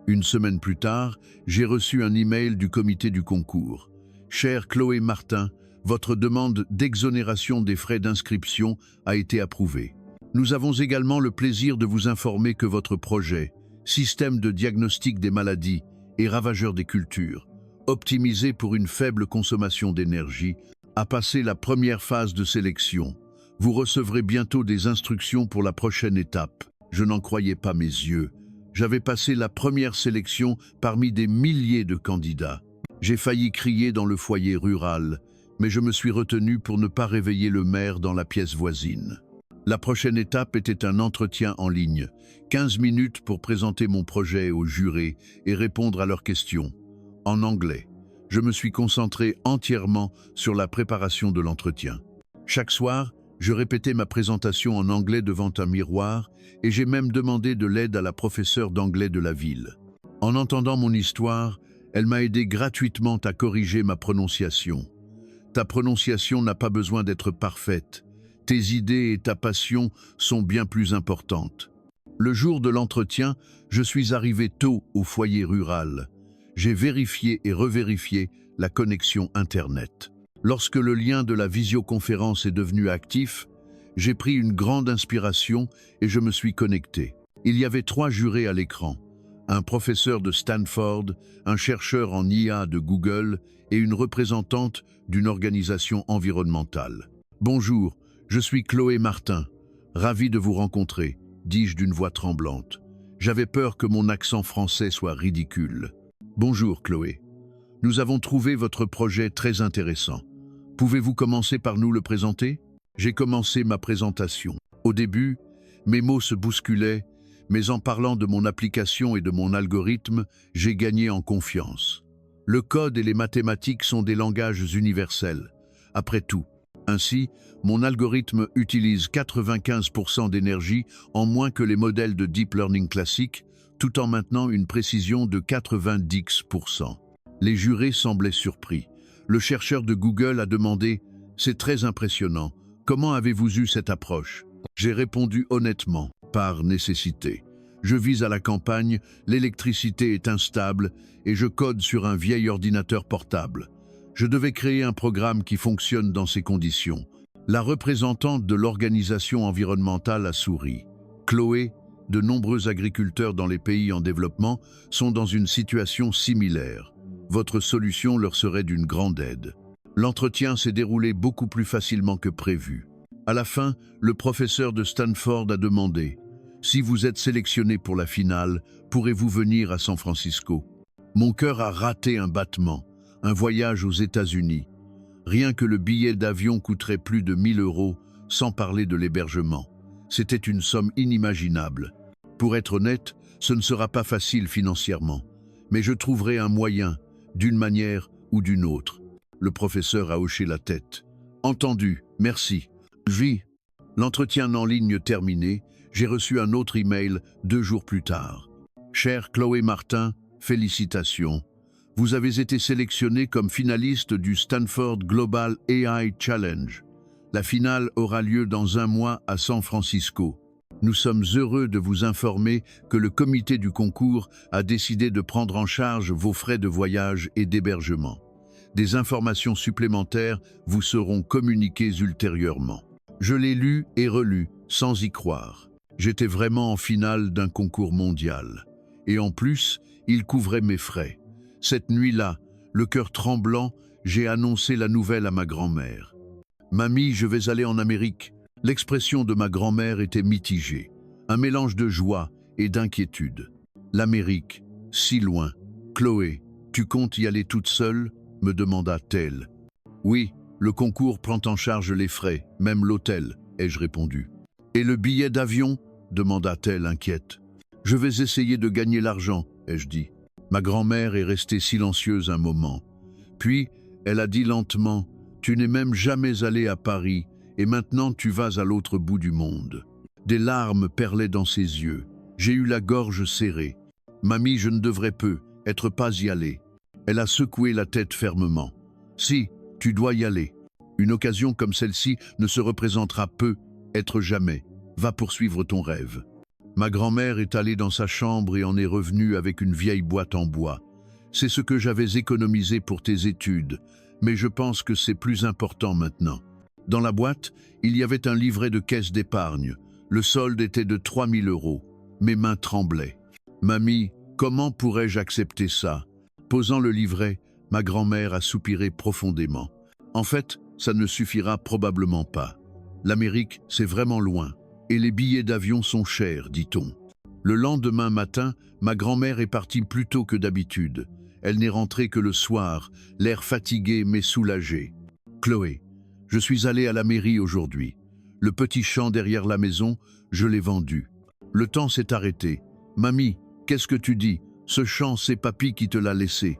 Une semaine plus tard, j'ai reçu un email du comité du concours. « Chère Chloé Martin, votre demande d'exonération des frais d'inscription a été approuvée. Nous avons également le plaisir de vous informer que votre projet, Système de diagnostic des maladies et ravageurs des cultures, optimisé pour une faible consommation d'énergie, a passé la première phase de sélection. Vous recevrez bientôt des instructions pour la prochaine étape. » Je n'en croyais pas mes yeux. J'avais passé la première sélection parmi des milliers de candidats. J'ai failli crier dans le foyer rural, mais je me suis retenu pour ne pas réveiller le maire dans la pièce voisine. La prochaine étape était un entretien en ligne, 15 minutes pour présenter mon projet aux jurés et répondre à leurs questions. En anglais, je me suis concentré entièrement sur la préparation de l'entretien. Chaque soir, je répétais ma présentation en anglais devant un miroir et j'ai même demandé de l'aide à la professeure d'anglais de la ville. En entendant mon histoire, elle m'a aidé gratuitement à corriger ma prononciation. Ta prononciation n'a pas besoin d'être parfaite. Tes idées et ta passion sont bien plus importantes. Le jour de l'entretien, je suis arrivé tôt au foyer rural. J'ai vérifié et revérifié la connexion Internet. Lorsque le lien de la visioconférence est devenu actif, j'ai pris une grande inspiration et je me suis connecté. Il y avait 3 jurés à l'écran, un professeur de Stanford, un chercheur en IA de Google et une représentante d'une organisation environnementale. « Bonjour, je suis Chloé Martin. Ravi de vous rencontrer », dis-je d'une voix tremblante. J'avais peur que mon accent français soit ridicule. « Bonjour Chloé. Nous avons trouvé votre projet très intéressant. Pouvez-vous commencer par nous le présenter ?» J'ai commencé ma présentation. Au début, mes mots se bousculaient, mais en parlant de mon application et de mon algorithme, j'ai gagné en confiance. Le code et les mathématiques sont des langages universels. Après tout, ainsi, mon algorithme utilise 95% d'énergie en moins que les modèles de deep learning classiques, tout en maintenant une précision de 90%. Les jurés semblaient surpris. Le chercheur de Google a demandé « C'est très impressionnant. Comment avez-vous eu cette approche ?» J'ai répondu honnêtement, par nécessité. Je vis à la campagne, l'électricité est instable et je code sur un vieil ordinateur portable. Je devais créer un programme qui fonctionne dans ces conditions. La représentante de l'organisation environnementale a souri. Chloé, de nombreux agriculteurs dans les pays en développement sont dans une situation similaire. Votre solution leur serait d'une grande aide. L'entretien s'est déroulé beaucoup plus facilement que prévu. À la fin, le professeur de Stanford a demandé « Si vous êtes sélectionné pour la finale, pourrez-vous venir à San Francisco ?» Mon cœur a raté un battement, un voyage aux États-Unis. Rien que le billet d'avion coûterait plus de 1 000 €, sans parler de l'hébergement. C'était une somme inimaginable. Pour être honnête, ce ne sera pas facile financièrement, mais je trouverai un moyen, d'une manière ou d'une autre. Le professeur a hoché la tête. Entendu, merci. L'entretien en ligne terminé, j'ai reçu un autre email 2 jours plus tard. Chère Chloé Martin, félicitations. Vous avez été sélectionnée comme finaliste du Stanford Global AI Challenge. La finale aura lieu dans 1 mois à San Francisco. Nous sommes heureux de vous informer que le comité du concours a décidé de prendre en charge vos frais de voyage et d'hébergement. Des informations supplémentaires vous seront communiquées ultérieurement. Je l'ai lu et relu, sans y croire. J'étais vraiment en finale d'un concours mondial. Et en plus, il couvrait mes frais. Cette nuit-là, le cœur tremblant, j'ai annoncé la nouvelle à ma grand-mère. « Mamie, je vais aller en Amérique. » L'expression de ma grand-mère était mitigée, un mélange de joie et d'inquiétude. « L'Amérique, si loin. Chloé, tu comptes y aller toute seule ?» me demanda-t-elle. « Oui, le concours prend en charge les frais, même l'hôtel, » ai-je répondu. « Et le billet d'avion ?» demanda-t-elle inquiète. « Je vais essayer de gagner l'argent, » ai-je dit. Ma grand-mère est restée silencieuse un moment. Puis, elle a dit lentement, « Tu n'es même jamais allé à Paris, et maintenant tu vas à l'autre bout du monde. » Des larmes perlaient dans ses yeux. J'ai eu la gorge serrée. « Mamie, je ne devrais être pas y aller. » Elle a secoué la tête fermement. « Si, tu dois y aller. Une occasion comme celle-ci ne se représentera être jamais. Va poursuivre ton rêve. » Ma grand-mère est allée dans sa chambre et en est revenue avec une vieille boîte en bois. C'est ce que j'avais économisé pour tes études, mais je pense que c'est plus important maintenant. Dans la boîte, il y avait un livret de caisse d'épargne. Le solde était de 3 000 €. Mes mains tremblaient. « Mamie, comment pourrais-je accepter ça ?» Posant le livret, ma grand-mère a soupiré profondément. « En fait, ça ne suffira probablement pas. L'Amérique, c'est vraiment loin. Et les billets d'avion sont chers, dit-on. » Le lendemain matin, ma grand-mère est partie plus tôt que d'habitude. Elle n'est rentrée que le soir, l'air fatigué mais soulagé. « Chloé, je suis allée à la mairie aujourd'hui. Le petit champ derrière la maison, je l'ai vendu. Le temps s'est arrêté. Mamie, qu'est-ce que tu dis? Ce champ, c'est papy qui te l'a laissé. »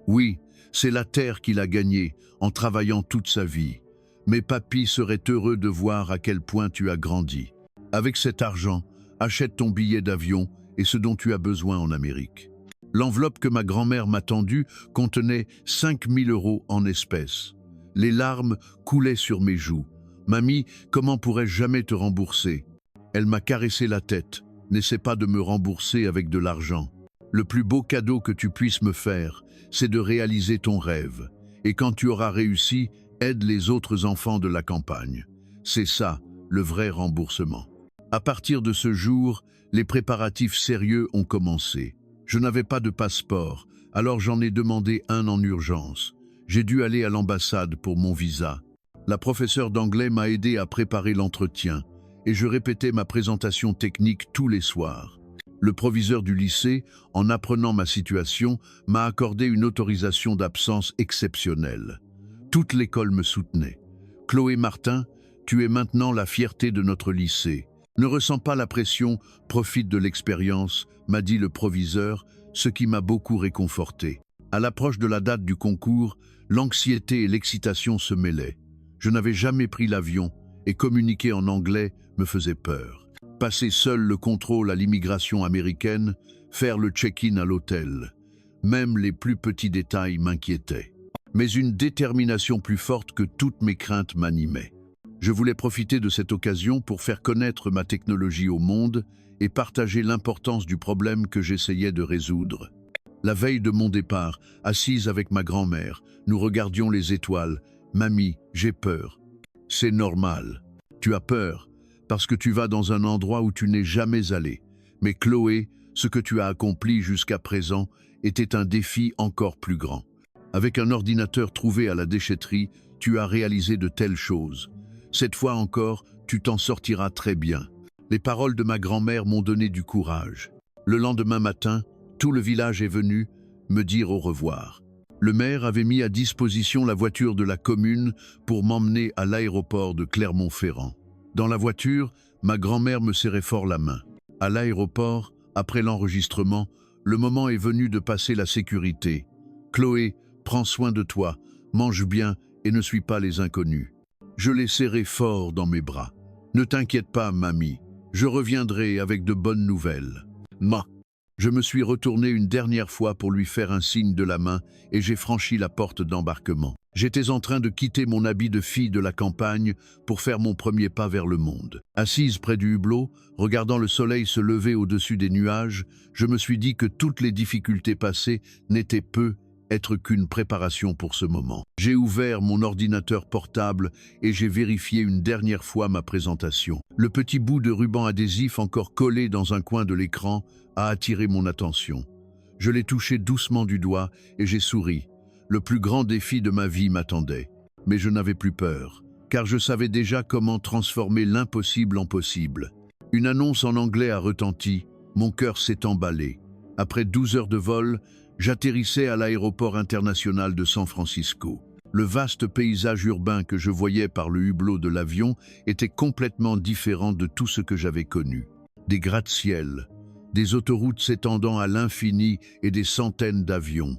Oui, c'est la terre qu'il a gagnée en travaillant toute sa vie. Mais papy serait heureux de voir à quel point tu as grandi. Avec cet argent, achète ton billet d'avion et ce dont tu as besoin en Amérique. L'enveloppe que ma grand-mère m'a tendue contenait 5 000 € en espèces. Les larmes coulaient sur mes joues. « Mamie, comment pourrais-je jamais te rembourser ?» Elle m'a caressé la tête. « N'essaie pas de me rembourser avec de l'argent. Le plus beau cadeau que tu puisses me faire, c'est de réaliser ton rêve. Et quand tu auras réussi, aide les autres enfants de la campagne. C'est ça, le vrai remboursement. » À partir de ce jour, les préparatifs sérieux ont commencé. Je n'avais pas de passeport, alors j'en ai demandé un en urgence. J'ai dû aller à l'ambassade pour mon visa. La professeure d'anglais m'a aidé à préparer l'entretien, et je répétais ma présentation technique tous les soirs. Le proviseur du lycée, en apprenant ma situation, m'a accordé une autorisation d'absence exceptionnelle. Toute l'école me soutenait. « Chloé Martin, tu es maintenant la fierté de notre lycée. Ne ressens pas la pression, profite de l'expérience, » m'a dit le proviseur, ce qui m'a beaucoup réconforté. À l'approche de la date du concours, l'anxiété et l'excitation se mêlaient. Je n'avais jamais pris l'avion et communiquer en anglais me faisait peur. Passer seul le contrôle à l'immigration américaine, faire le check-in à l'hôtel. Même les plus petits détails m'inquiétaient. mais une détermination plus forte que toutes mes craintes m'animait. Je voulais profiter de cette occasion pour faire connaître ma technologie au monde et partager l'importance du problème que j'essayais de résoudre. La veille de mon départ, assise avec ma grand-mère, nous regardions les étoiles. « Mamie, j'ai peur. » « C'est normal. Tu as peur parce que tu vas dans un endroit où tu n'es jamais allé. Mais Chloé, ce que tu as accompli jusqu'à présent était un défi encore plus grand. Avec un ordinateur trouvé à la déchetterie, tu as réalisé de telles choses. Cette fois encore, tu t'en sortiras très bien. » Les paroles de ma grand-mère m'ont donné du courage. Le lendemain matin, tout le village est venu me dire au revoir. Le maire avait mis à disposition la voiture de la commune pour m'emmener à l'aéroport de Clermont-Ferrand. Dans la voiture, ma grand-mère me serrait fort la main. À l'aéroport, après l'enregistrement, le moment est venu de passer la sécurité. « Chloé, prends soin de toi, mange bien et ne suis pas les inconnus. » Je l'ai serré fort dans mes bras. « Ne t'inquiète pas, mamie, je reviendrai avec de bonnes nouvelles. » Je me suis retourné une dernière fois pour lui faire un signe de la main et j'ai franchi la porte d'embarquement. J'étais en train de quitter mon habit de fille de la campagne pour faire mon premier pas vers le monde. Assise près du hublot, regardant le soleil se lever au-dessus des nuages, je me suis dit que toutes les difficultés passées n'étaient être qu'une préparation pour ce moment. J'ai ouvert mon ordinateur portable et j'ai vérifié une dernière fois ma présentation. Le petit bout de ruban adhésif encore collé dans un coin de l'écran a attiré mon attention. Je l'ai touché doucement du doigt et j'ai souri. Le plus grand défi de ma vie m'attendait. Mais je n'avais plus peur, car je savais déjà comment transformer l'impossible en possible. Une annonce en anglais a retenti, mon cœur s'est emballé. Après 12 heures de vol, j'atterrissais à l'aéroport international de San Francisco. Le vaste paysage urbain que je voyais par le hublot de l'avion était complètement différent de tout ce que j'avais connu. Des gratte-ciel, des autoroutes s'étendant à l'infini et des centaines d'avions.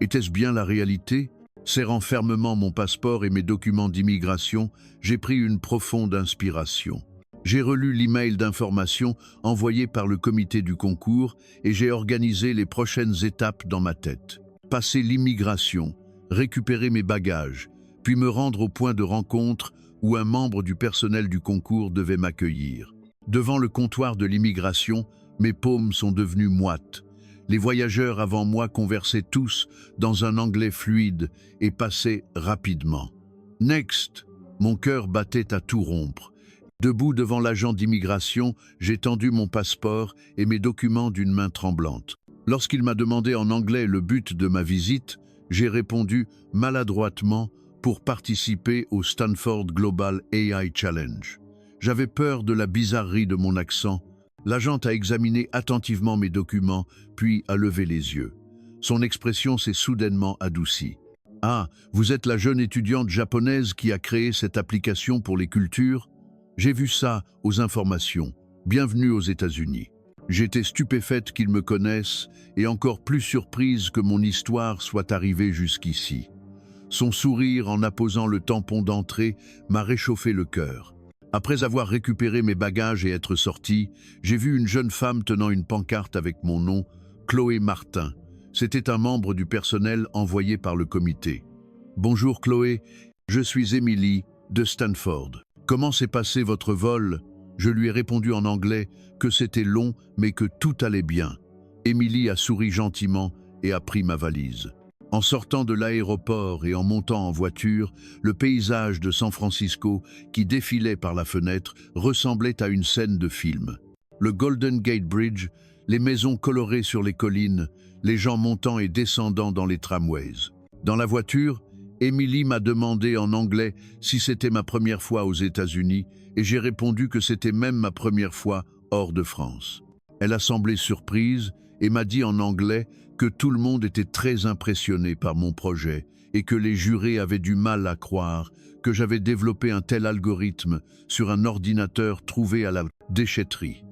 Était-ce bien la réalité? Serrant fermement mon passeport et mes documents d'immigration, j'ai pris une profonde inspiration. J'ai relu l'email d'information envoyé par le comité du concours et j'ai organisé les prochaines étapes dans ma tête. Passer l'immigration, récupérer mes bagages, puis me rendre au point de rencontre où un membre du personnel du concours devait m'accueillir. Devant le comptoir de l'immigration, mes paumes sont devenues moites. Les voyageurs avant moi conversaient tous dans un anglais fluide et passaient rapidement. « Next !» Mon cœur battait à tout rompre. Debout devant l'agent d'immigration, j'ai tendu mon passeport et mes documents d'une main tremblante. Lorsqu'il m'a demandé en anglais le but de ma visite, j'ai répondu maladroitement pour participer au Stanford Global AI Challenge. J'avais peur de la bizarrerie de mon accent. L'agent a examiné attentivement mes documents, puis a levé les yeux. Son expression s'est soudainement adoucie. « Ah, vous êtes la jeune étudiante japonaise qui a créé cette application pour les cultures ? J'ai vu ça aux informations. Bienvenue aux États-Unis. » J'étais stupéfaite qu'ils me connaissent et encore plus surprise que mon histoire soit arrivée jusqu'ici. Son sourire en apposant le tampon d'entrée m'a réchauffé le cœur. Après avoir récupéré mes bagages et être sorti, j'ai vu une jeune femme tenant une pancarte avec mon nom, Chloé Martin. C'était un membre du personnel envoyé par le comité. « Bonjour Chloé, je suis Emily de Stanford. Comment s'est passé votre vol ?» Je lui ai répondu en anglais que c'était long mais que tout allait bien. Emily a souri gentiment et a pris ma valise. En sortant de l'aéroport et en montant en voiture, le paysage de San Francisco qui défilait par la fenêtre ressemblait à une scène de film. Le Golden Gate Bridge, les maisons colorées sur les collines, les gens montant et descendant dans les tramways. Dans la voiture, Emily m'a demandé en anglais si c'était ma première fois aux États-Unis et j'ai répondu que c'était même ma première fois hors de France. Elle a semblé surprise et m'a dit en anglais que tout le monde était très impressionné par mon projet et que les jurés avaient du mal à croire que j'avais développé un tel algorithme sur un ordinateur trouvé à la déchetterie.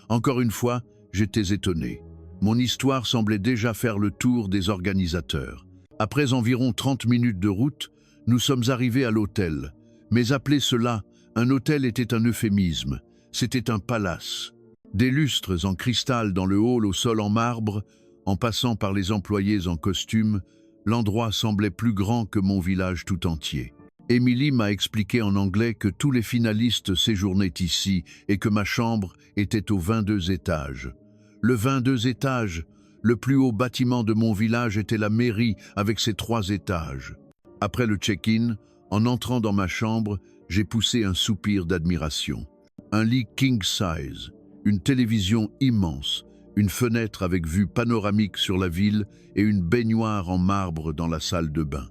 Encore une fois, j'étais étonné. Mon histoire semblait déjà faire le tour des organisateurs. Après environ 30 minutes de route, nous sommes arrivés à l'hôtel. Mais appeler cela un hôtel était un euphémisme. C'était un palace. Des lustres en cristal dans le hall au sol en marbre, en passant par les employés en costume, L'endroit semblait plus grand que mon village tout entier. Émilie m'a expliqué en anglais que tous les finalistes séjournaient ici et que ma chambre était au 22 étage. Le 22 étage, le plus haut bâtiment de mon village était la mairie avec ses 3 étages. Après le check-in, en entrant dans ma chambre, j'ai poussé un soupir d'admiration. Un lit king size, une télévision immense, une fenêtre avec vue panoramique sur la ville et une baignoire en marbre dans la salle de bain.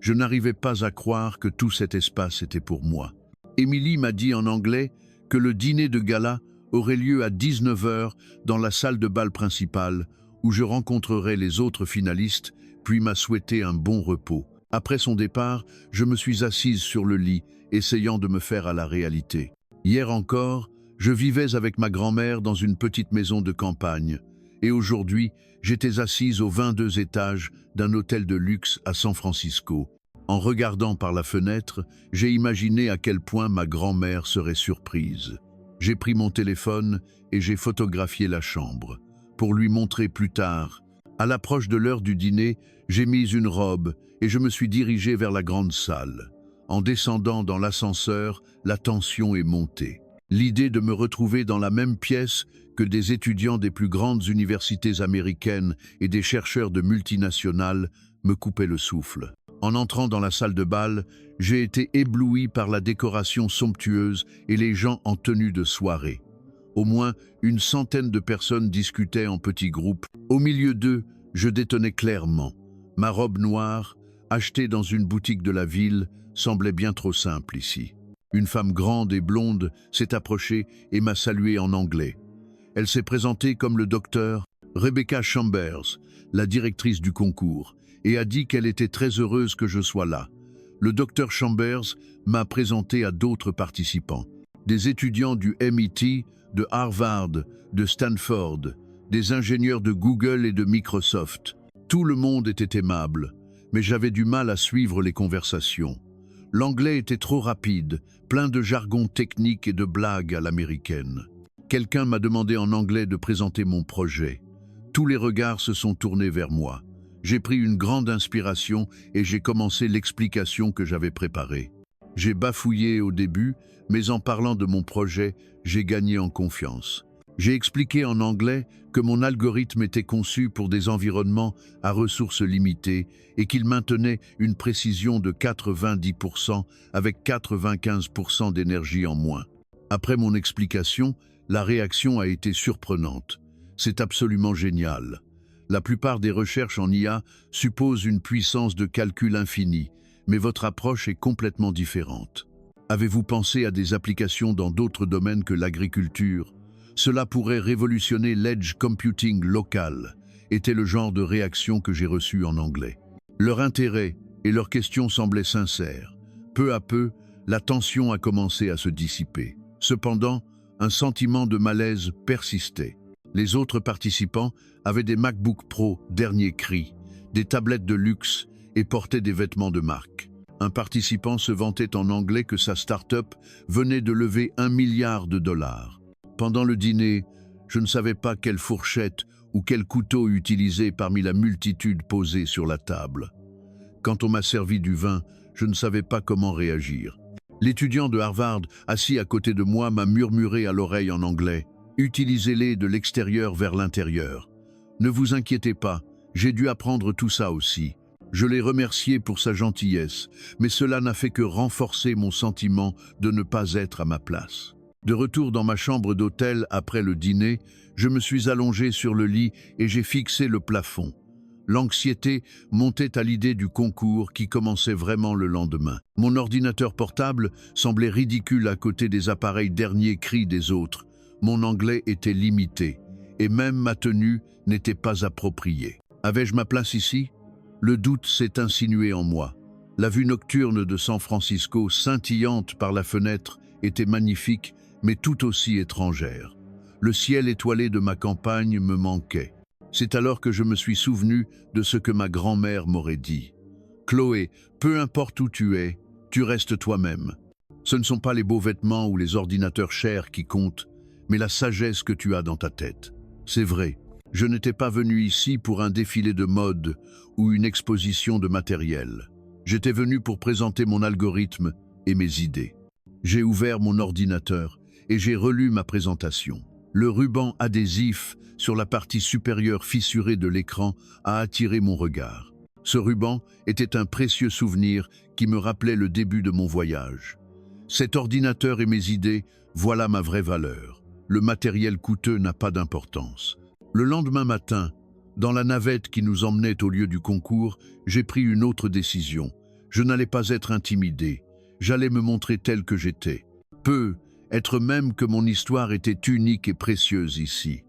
Je n'arrivais pas à croire que tout cet espace était pour moi. Émilie m'a dit en anglais que le dîner de gala aurait lieu à 19 h dans la salle de bal principale où je rencontrerais les autres finalistes, puis m'a souhaité un bon repos. Après son départ, je me suis assise sur le lit, essayant de me faire à la réalité. Hier encore, je vivais avec ma grand-mère dans une petite maison de campagne. Et aujourd'hui, j'étais assise au 22 étage d'un hôtel de luxe à San Francisco. En regardant par la fenêtre, j'ai imaginé à quel point ma grand-mère serait surprise. J'ai pris mon téléphone et j'ai photographié la chambre, pour lui montrer plus tard. À l'approche de l'heure du dîner, j'ai mis une robe et je me suis dirigé vers la grande salle. En descendant dans l'ascenseur, la tension est montée. L'idée de me retrouver dans la même pièce que des étudiants des plus grandes universités américaines et des chercheurs de multinationales me coupait le souffle. En entrant dans la salle de bal, j'ai été ébloui par la décoration somptueuse et les gens en tenue de soirée. Au moins une centaine de personnes discutaient en petits groupes. Au milieu d'eux, je détonnais clairement. Ma robe noire, achetée dans une boutique de la ville, semblait bien trop simple ici. Une femme grande et blonde s'est approchée et m'a salué en anglais. Elle s'est présentée comme le docteur Rebecca Chambers, la directrice du concours, et a dit qu'elle était très heureuse que je sois là. Le docteur Chambers m'a présenté à d'autres participants. Des étudiants du MIT, de Harvard, de Stanford, des ingénieurs de Google et de Microsoft. Tout le monde était aimable, mais j'avais du mal à suivre les conversations. L'anglais était trop rapide, plein de jargon technique et de blagues à l'américaine. Quelqu'un m'a demandé en anglais de présenter mon projet. Tous les regards se sont tournés vers moi. J'ai pris une grande inspiration et j'ai commencé l'explication que j'avais préparée. J'ai bafouillé au début, mais en parlant de mon projet, j'ai gagné en confiance. J'ai expliqué en anglais que mon algorithme était conçu pour des environnements à ressources limitées et qu'il maintenait une précision de 90% avec 95% d'énergie en moins. Après mon explication, la réaction a été surprenante. C'est absolument génial. La plupart des recherches en IA supposent une puissance de calcul infinie, mais votre approche est complètement différente. Avez-vous pensé à des applications dans d'autres domaines que l'agriculture? Cela pourrait révolutionner l'edge computing local, était le genre de réaction que j'ai reçue en anglais. Leur intérêt et leurs questions semblaient sincères. Peu à peu, la tension a commencé à se dissiper. Cependant, un sentiment de malaise persistait. Les autres participants avaient des MacBook Pro dernier cri, des tablettes de luxe et portaient des vêtements de marque. Un participant se vantait en anglais que sa start-up venait de lever $1 milliard. Pendant le dîner, je ne savais pas quelle fourchette ou quel couteau utiliser parmi la multitude posée sur la table. Quand on m'a servi du vin, je ne savais pas comment réagir. L'étudiant de Harvard, assis à côté de moi, m'a murmuré à l'oreille en anglais « Utilisez-les de l'extérieur vers l'intérieur. Ne vous inquiétez pas, j'ai dû apprendre tout ça aussi. » Je l'ai remercié pour sa gentillesse, mais cela n'a fait que renforcer mon sentiment de ne pas être à ma place. De retour dans ma chambre d'hôtel après le dîner, je me suis allongé sur le lit et j'ai fixé le plafond. L'anxiété montait à l'idée du concours qui commençait vraiment le lendemain. Mon ordinateur portable semblait ridicule à côté des appareils dernier cri des autres. Mon anglais était limité et même ma tenue n'était pas appropriée. Avais-je ma place ici? Le doute s'est insinué en moi. La vue nocturne de San Francisco, scintillante par la fenêtre, était magnifique, mais tout aussi étrangère. Le ciel étoilé de ma campagne me manquait. C'est alors que je me suis souvenu de ce que ma grand-mère m'aurait dit. « Chloé, peu importe où tu es, tu restes toi-même. Ce ne sont pas les beaux vêtements ou les ordinateurs chers qui comptent, mais la sagesse que tu as dans ta tête. » C'est vrai. Je n'étais pas venu ici pour un défilé de mode ou une exposition de matériel. J'étais venu pour présenter mon algorithme et mes idées. J'ai ouvert mon ordinateur et j'ai relu ma présentation. Le ruban adhésif sur la partie supérieure fissurée de l'écran a attiré mon regard. Ce ruban était un précieux souvenir qui me rappelait le début de mon voyage. Cet ordinateur et mes idées, voilà ma vraie valeur. Le matériel coûteux n'a pas d'importance. Le lendemain matin, dans la navette qui nous emmenait au lieu du concours, j'ai pris une autre décision. Je n'allais pas être intimidé. J'allais me montrer tel que j'étais. Être même que mon histoire était unique et précieuse ici.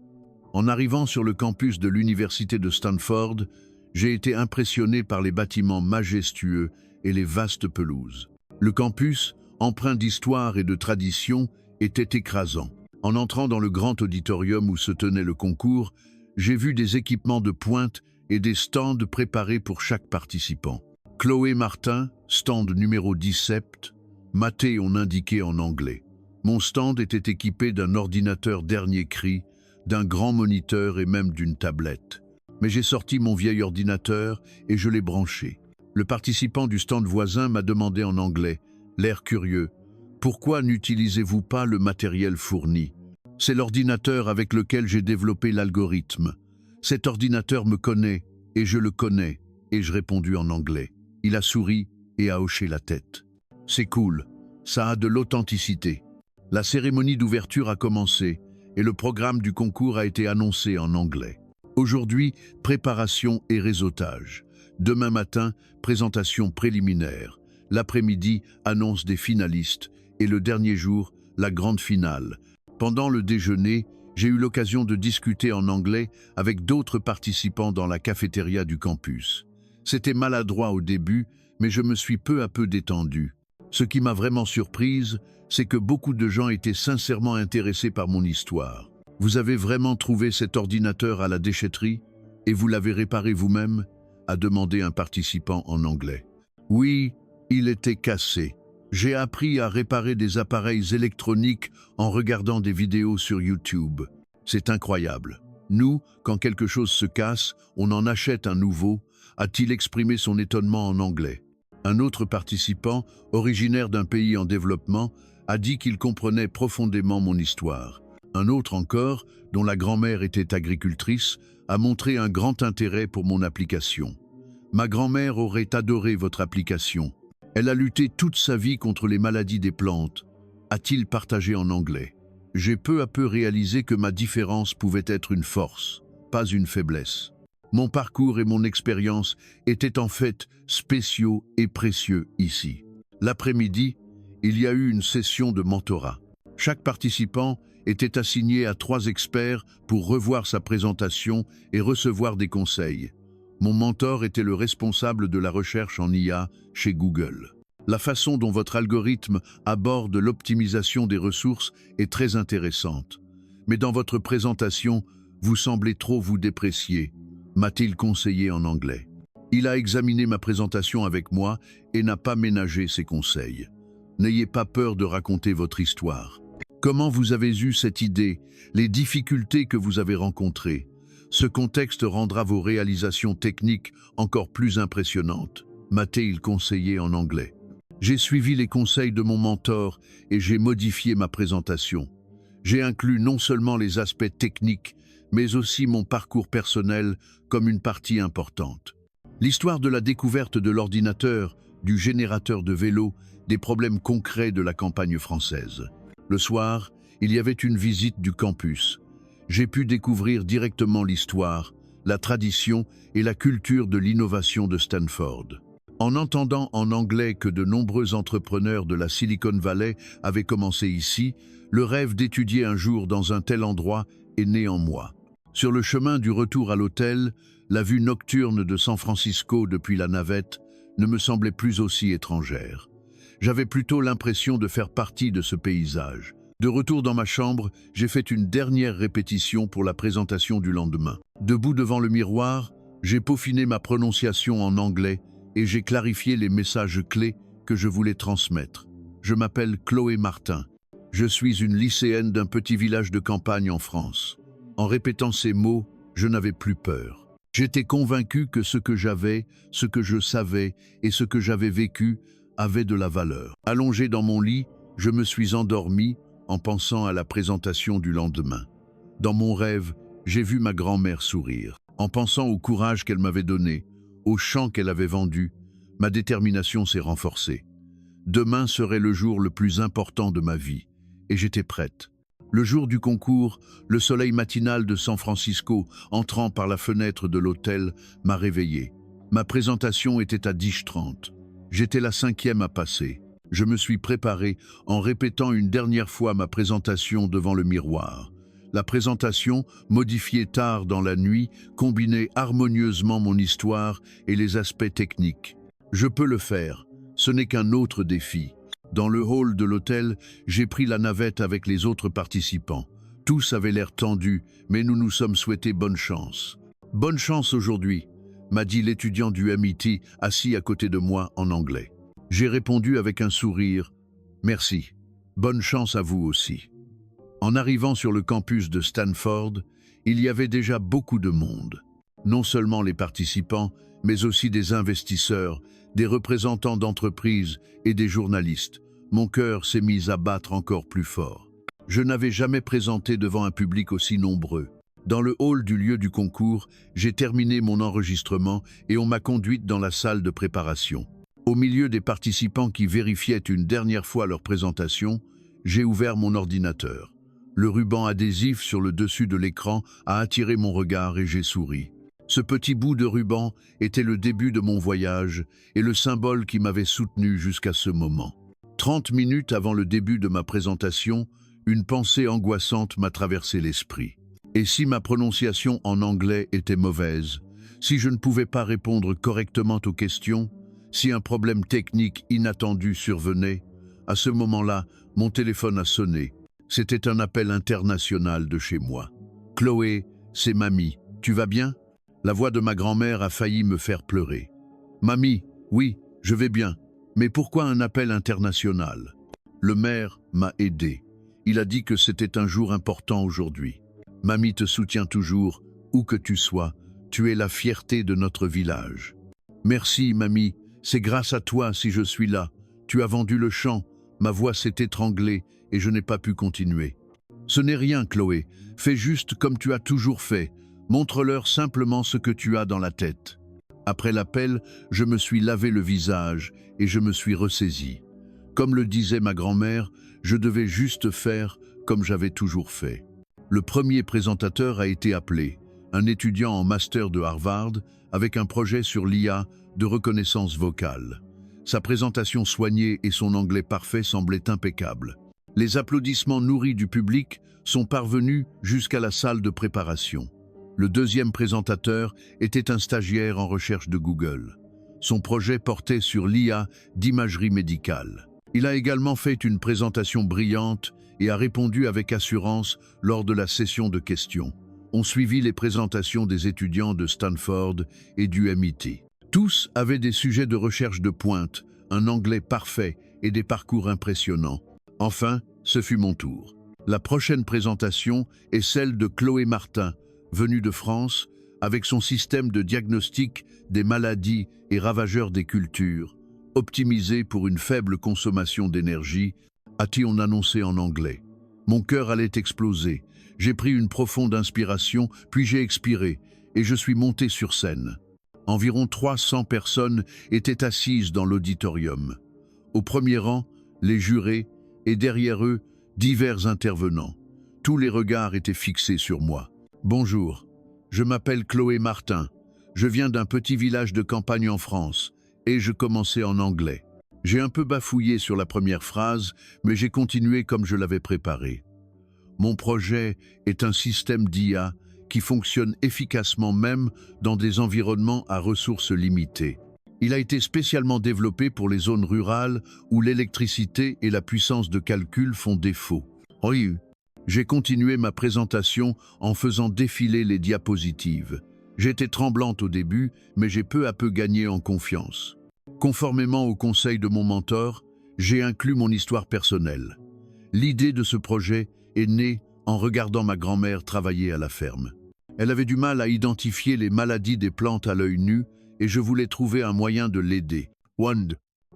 En arrivant sur le campus de l'université de Stanford, j'ai été impressionné par les bâtiments majestueux et les vastes pelouses. Le campus, empreint d'histoire et de tradition, était écrasant. En entrant dans le grand auditorium où se tenait le concours, j'ai vu des équipements de pointe et des stands préparés pour chaque participant. Chloé Martin, stand numéro 17, Mathé on indiqué en anglais. Mon stand était équipé d'un ordinateur dernier cri, d'un grand moniteur et même d'une tablette. Mais j'ai sorti mon vieil ordinateur et je l'ai branché. Le participant du stand voisin m'a demandé en anglais, l'air curieux, « Pourquoi n'utilisez-vous pas le matériel fourni ?» C'est l'ordinateur avec lequel j'ai développé l'algorithme. Cet ordinateur me connaît et je le connais, et je répondu en anglais. Il a souri et a hoché la tête. C'est cool, ça a de l'authenticité. La cérémonie d'ouverture a commencé et le programme du concours a été annoncé en anglais. Aujourd'hui, préparation et réseautage. Demain matin, présentation préliminaire. L'après-midi, annonce des finalistes. Et le dernier jour, la grande finale. Pendant le déjeuner, j'ai eu l'occasion de discuter en anglais avec d'autres participants dans la cafétéria du campus. C'était maladroit au début, mais je me suis peu à peu détendu. Ce qui m'a vraiment surprise, c'est que beaucoup de gens étaient sincèrement intéressés par mon histoire. Vous avez vraiment trouvé cet ordinateur à la déchetterie et vous l'avez réparé vous-même? A demandé un participant en anglais. Oui, il était cassé. J'ai appris à réparer des appareils électroniques en regardant des vidéos sur YouTube. C'est incroyable. Nous, quand quelque chose se casse, on en achète un nouveau, a-t-il exprimé son étonnement en anglais. Un autre participant, originaire d'un pays en développement, a dit qu'il comprenait profondément mon histoire. Un autre encore, dont la grand-mère était agricultrice, a montré un grand intérêt pour mon application. Ma grand-mère aurait adoré votre application. Elle a lutté toute sa vie contre les maladies des plantes, a-t-il partagé en anglais. J'ai peu à peu réalisé que ma différence pouvait être une force, pas une faiblesse. Mon parcours et mon expérience étaient en fait spéciaux et précieux ici. L'après-midi, il y a eu une session de mentorat. Chaque participant était assigné à 3 experts pour revoir sa présentation et recevoir des conseils. Mon mentor était le responsable de la recherche en IA chez Google. La façon dont votre algorithme aborde l'optimisation des ressources est très intéressante. Mais dans votre présentation, vous semblez trop vous déprécier, m'a-t-il conseillé en anglais. Il a examiné ma présentation avec moi et n'a pas ménagé ses conseils. N'ayez pas peur de raconter votre histoire. Comment vous avez eu cette idée, les difficultés que vous avez rencontrées? Ce contexte rendra vos réalisations techniques encore plus impressionnantes, m'a-t-il conseillé en anglais. J'ai suivi les conseils de mon mentor et j'ai modifié ma présentation. J'ai inclus non seulement les aspects techniques, mais aussi mon parcours personnel comme une partie importante. L'histoire de la découverte de l'ordinateur, du générateur de vélo, des problèmes concrets de la campagne française. Le soir, il y avait une visite du campus. J'ai pu découvrir directement l'histoire, la tradition et la culture de l'innovation de Stanford. En entendant en anglais que de nombreux entrepreneurs de la Silicon Valley avaient commencé ici, le rêve d'étudier un jour dans un tel endroit est né en moi. Sur le chemin du retour à l'hôtel, la vue nocturne de San Francisco depuis la navette ne me semblait plus aussi étrangère. J'avais plutôt l'impression de faire partie de ce paysage. De retour dans ma chambre, j'ai fait une dernière répétition pour la présentation du lendemain. Debout devant le miroir, j'ai peaufiné ma prononciation en anglais et j'ai clarifié les messages clés que je voulais transmettre. Je m'appelle Chloé Martin. Je suis une lycéenne d'un petit village de campagne en France. En répétant ces mots, Je n'avais plus peur. J'étais convaincu que ce que j'avais, ce que je savais et ce que j'avais vécu avait de la valeur. Allongé dans mon lit, je me suis endormi en pensant à la présentation du lendemain. Dans mon rêve, j'ai vu ma grand-mère sourire. En pensant au courage qu'elle m'avait donné, au chant qu'elle avait vendu, ma détermination s'est renforcée. Demain serait le jour le plus important de ma vie, et j'étais prête. Le jour du concours, le soleil matinal de San Francisco, entrant par la fenêtre de l'hôtel, m'a réveillé. Ma présentation était à 10h30. J'étais la 5e à passer. Je me suis préparé en répétant une dernière fois ma présentation devant le miroir. La présentation, modifiée tard dans la nuit, combinait harmonieusement mon histoire et les aspects techniques. Je peux le faire, ce n'est qu'un autre défi. Dans le hall de l'hôtel, j'ai pris la navette avec les autres participants. Tous avaient l'air tendus, mais nous nous sommes souhaités bonne chance. Bonne chance aujourd'hui, m'a dit l'étudiant du MIT assis à côté de moi en anglais. J'ai répondu avec un sourire, merci, bonne chance à vous aussi. En arrivant sur le campus de Stanford, il y avait déjà beaucoup de monde. Non seulement les participants, mais aussi des investisseurs, des représentants d'entreprises et des journalistes. Mon cœur s'est mis à battre encore plus fort. Je n'avais jamais présenté devant un public aussi nombreux. Dans le hall du lieu du concours, j'ai terminé mon enregistrement et on m'a conduite dans la salle de préparation. Au milieu des participants qui vérifiaient une dernière fois leur présentation, j'ai ouvert mon ordinateur. Le ruban adhésif sur le dessus de l'écran a attiré mon regard et j'ai souri. Ce petit bout de ruban était le début de mon voyage et le symbole qui m'avait soutenu jusqu'à ce moment. 30 minutes avant le début de ma présentation, une pensée angoissante m'a traversé l'esprit. Et si ma prononciation en anglais était mauvaise, si je ne pouvais pas répondre correctement aux questions, si un problème technique inattendu survenait, à ce moment-là, mon téléphone a sonné. C'était un appel international de chez moi. « Chloé, c'est Mamie, tu vas bien ?» La voix de ma grand-mère a failli me faire pleurer. « Mamie, oui, je vais bien, mais pourquoi un appel international ?» Le maire m'a aidé. Il a dit que c'était un jour important aujourd'hui. « Mamie te soutient toujours, où que tu sois, tu es la fierté de notre village. »« Merci, Mamie, c'est grâce à toi si je suis là. Tu as vendu le champ, ma voix s'est étranglée et je n'ai pas pu continuer. »« Ce n'est rien, Chloé, fais juste comme tu as toujours fait. Montre-leur simplement ce que tu as dans la tête. » Après l'appel, je me suis lavé le visage et je me suis ressaisi. Comme le disait ma grand-mère, je devais juste faire comme j'avais toujours fait. Le premier présentateur a été appelé, un étudiant en master de Harvard avec un projet sur l'IA de reconnaissance vocale. Sa présentation soignée et son anglais parfait semblaient impeccables. Les applaudissements nourris du public sont parvenus jusqu'à la salle de préparation. Le deuxième présentateur était un stagiaire en recherche de Google. Son projet portait sur l'IA d'imagerie médicale. Il a également fait une présentation brillante et a répondu avec assurance lors de la session de questions. On suivit les présentations des étudiants de Stanford et du MIT. Tous avaient des sujets de recherche de pointe, un anglais parfait et des parcours impressionnants. Enfin, ce fut mon tour. La prochaine présentation est celle de Chloé Martin, venue de France, avec son système de diagnostic des maladies et ravageurs des cultures, optimisé pour une faible consommation d'énergie, a-t-on annoncé en anglais. Mon cœur allait exploser. J'ai pris une profonde inspiration, puis j'ai expiré, et je suis monté sur scène. Environ 300 personnes étaient assises dans l'auditorium. Au premier rang, les jurés, et derrière eux, divers intervenants. Tous les regards étaient fixés sur moi. « Bonjour, je m'appelle Chloé Martin. Je viens d'un petit village de campagne en France, et je commençais en anglais. J'ai un peu bafouillé sur la première phrase, mais j'ai continué comme je l'avais préparé. Mon projet est un système d'IA qui fonctionne efficacement même dans des environnements à ressources limitées. Il a été spécialement développé pour les zones rurales où l'électricité et la puissance de calcul font défaut. Oui, j'ai continué ma présentation en faisant défiler les diapositives. J'étais tremblante au début, mais j'ai peu à peu gagné en confiance. Conformément aux conseils de mon mentor, j'ai inclus mon histoire personnelle. L'idée de ce projet est née en regardant ma grand-mère travailler à la ferme. Elle avait du mal à identifier les maladies des plantes à l'œil nu et je voulais trouver un moyen de l'aider.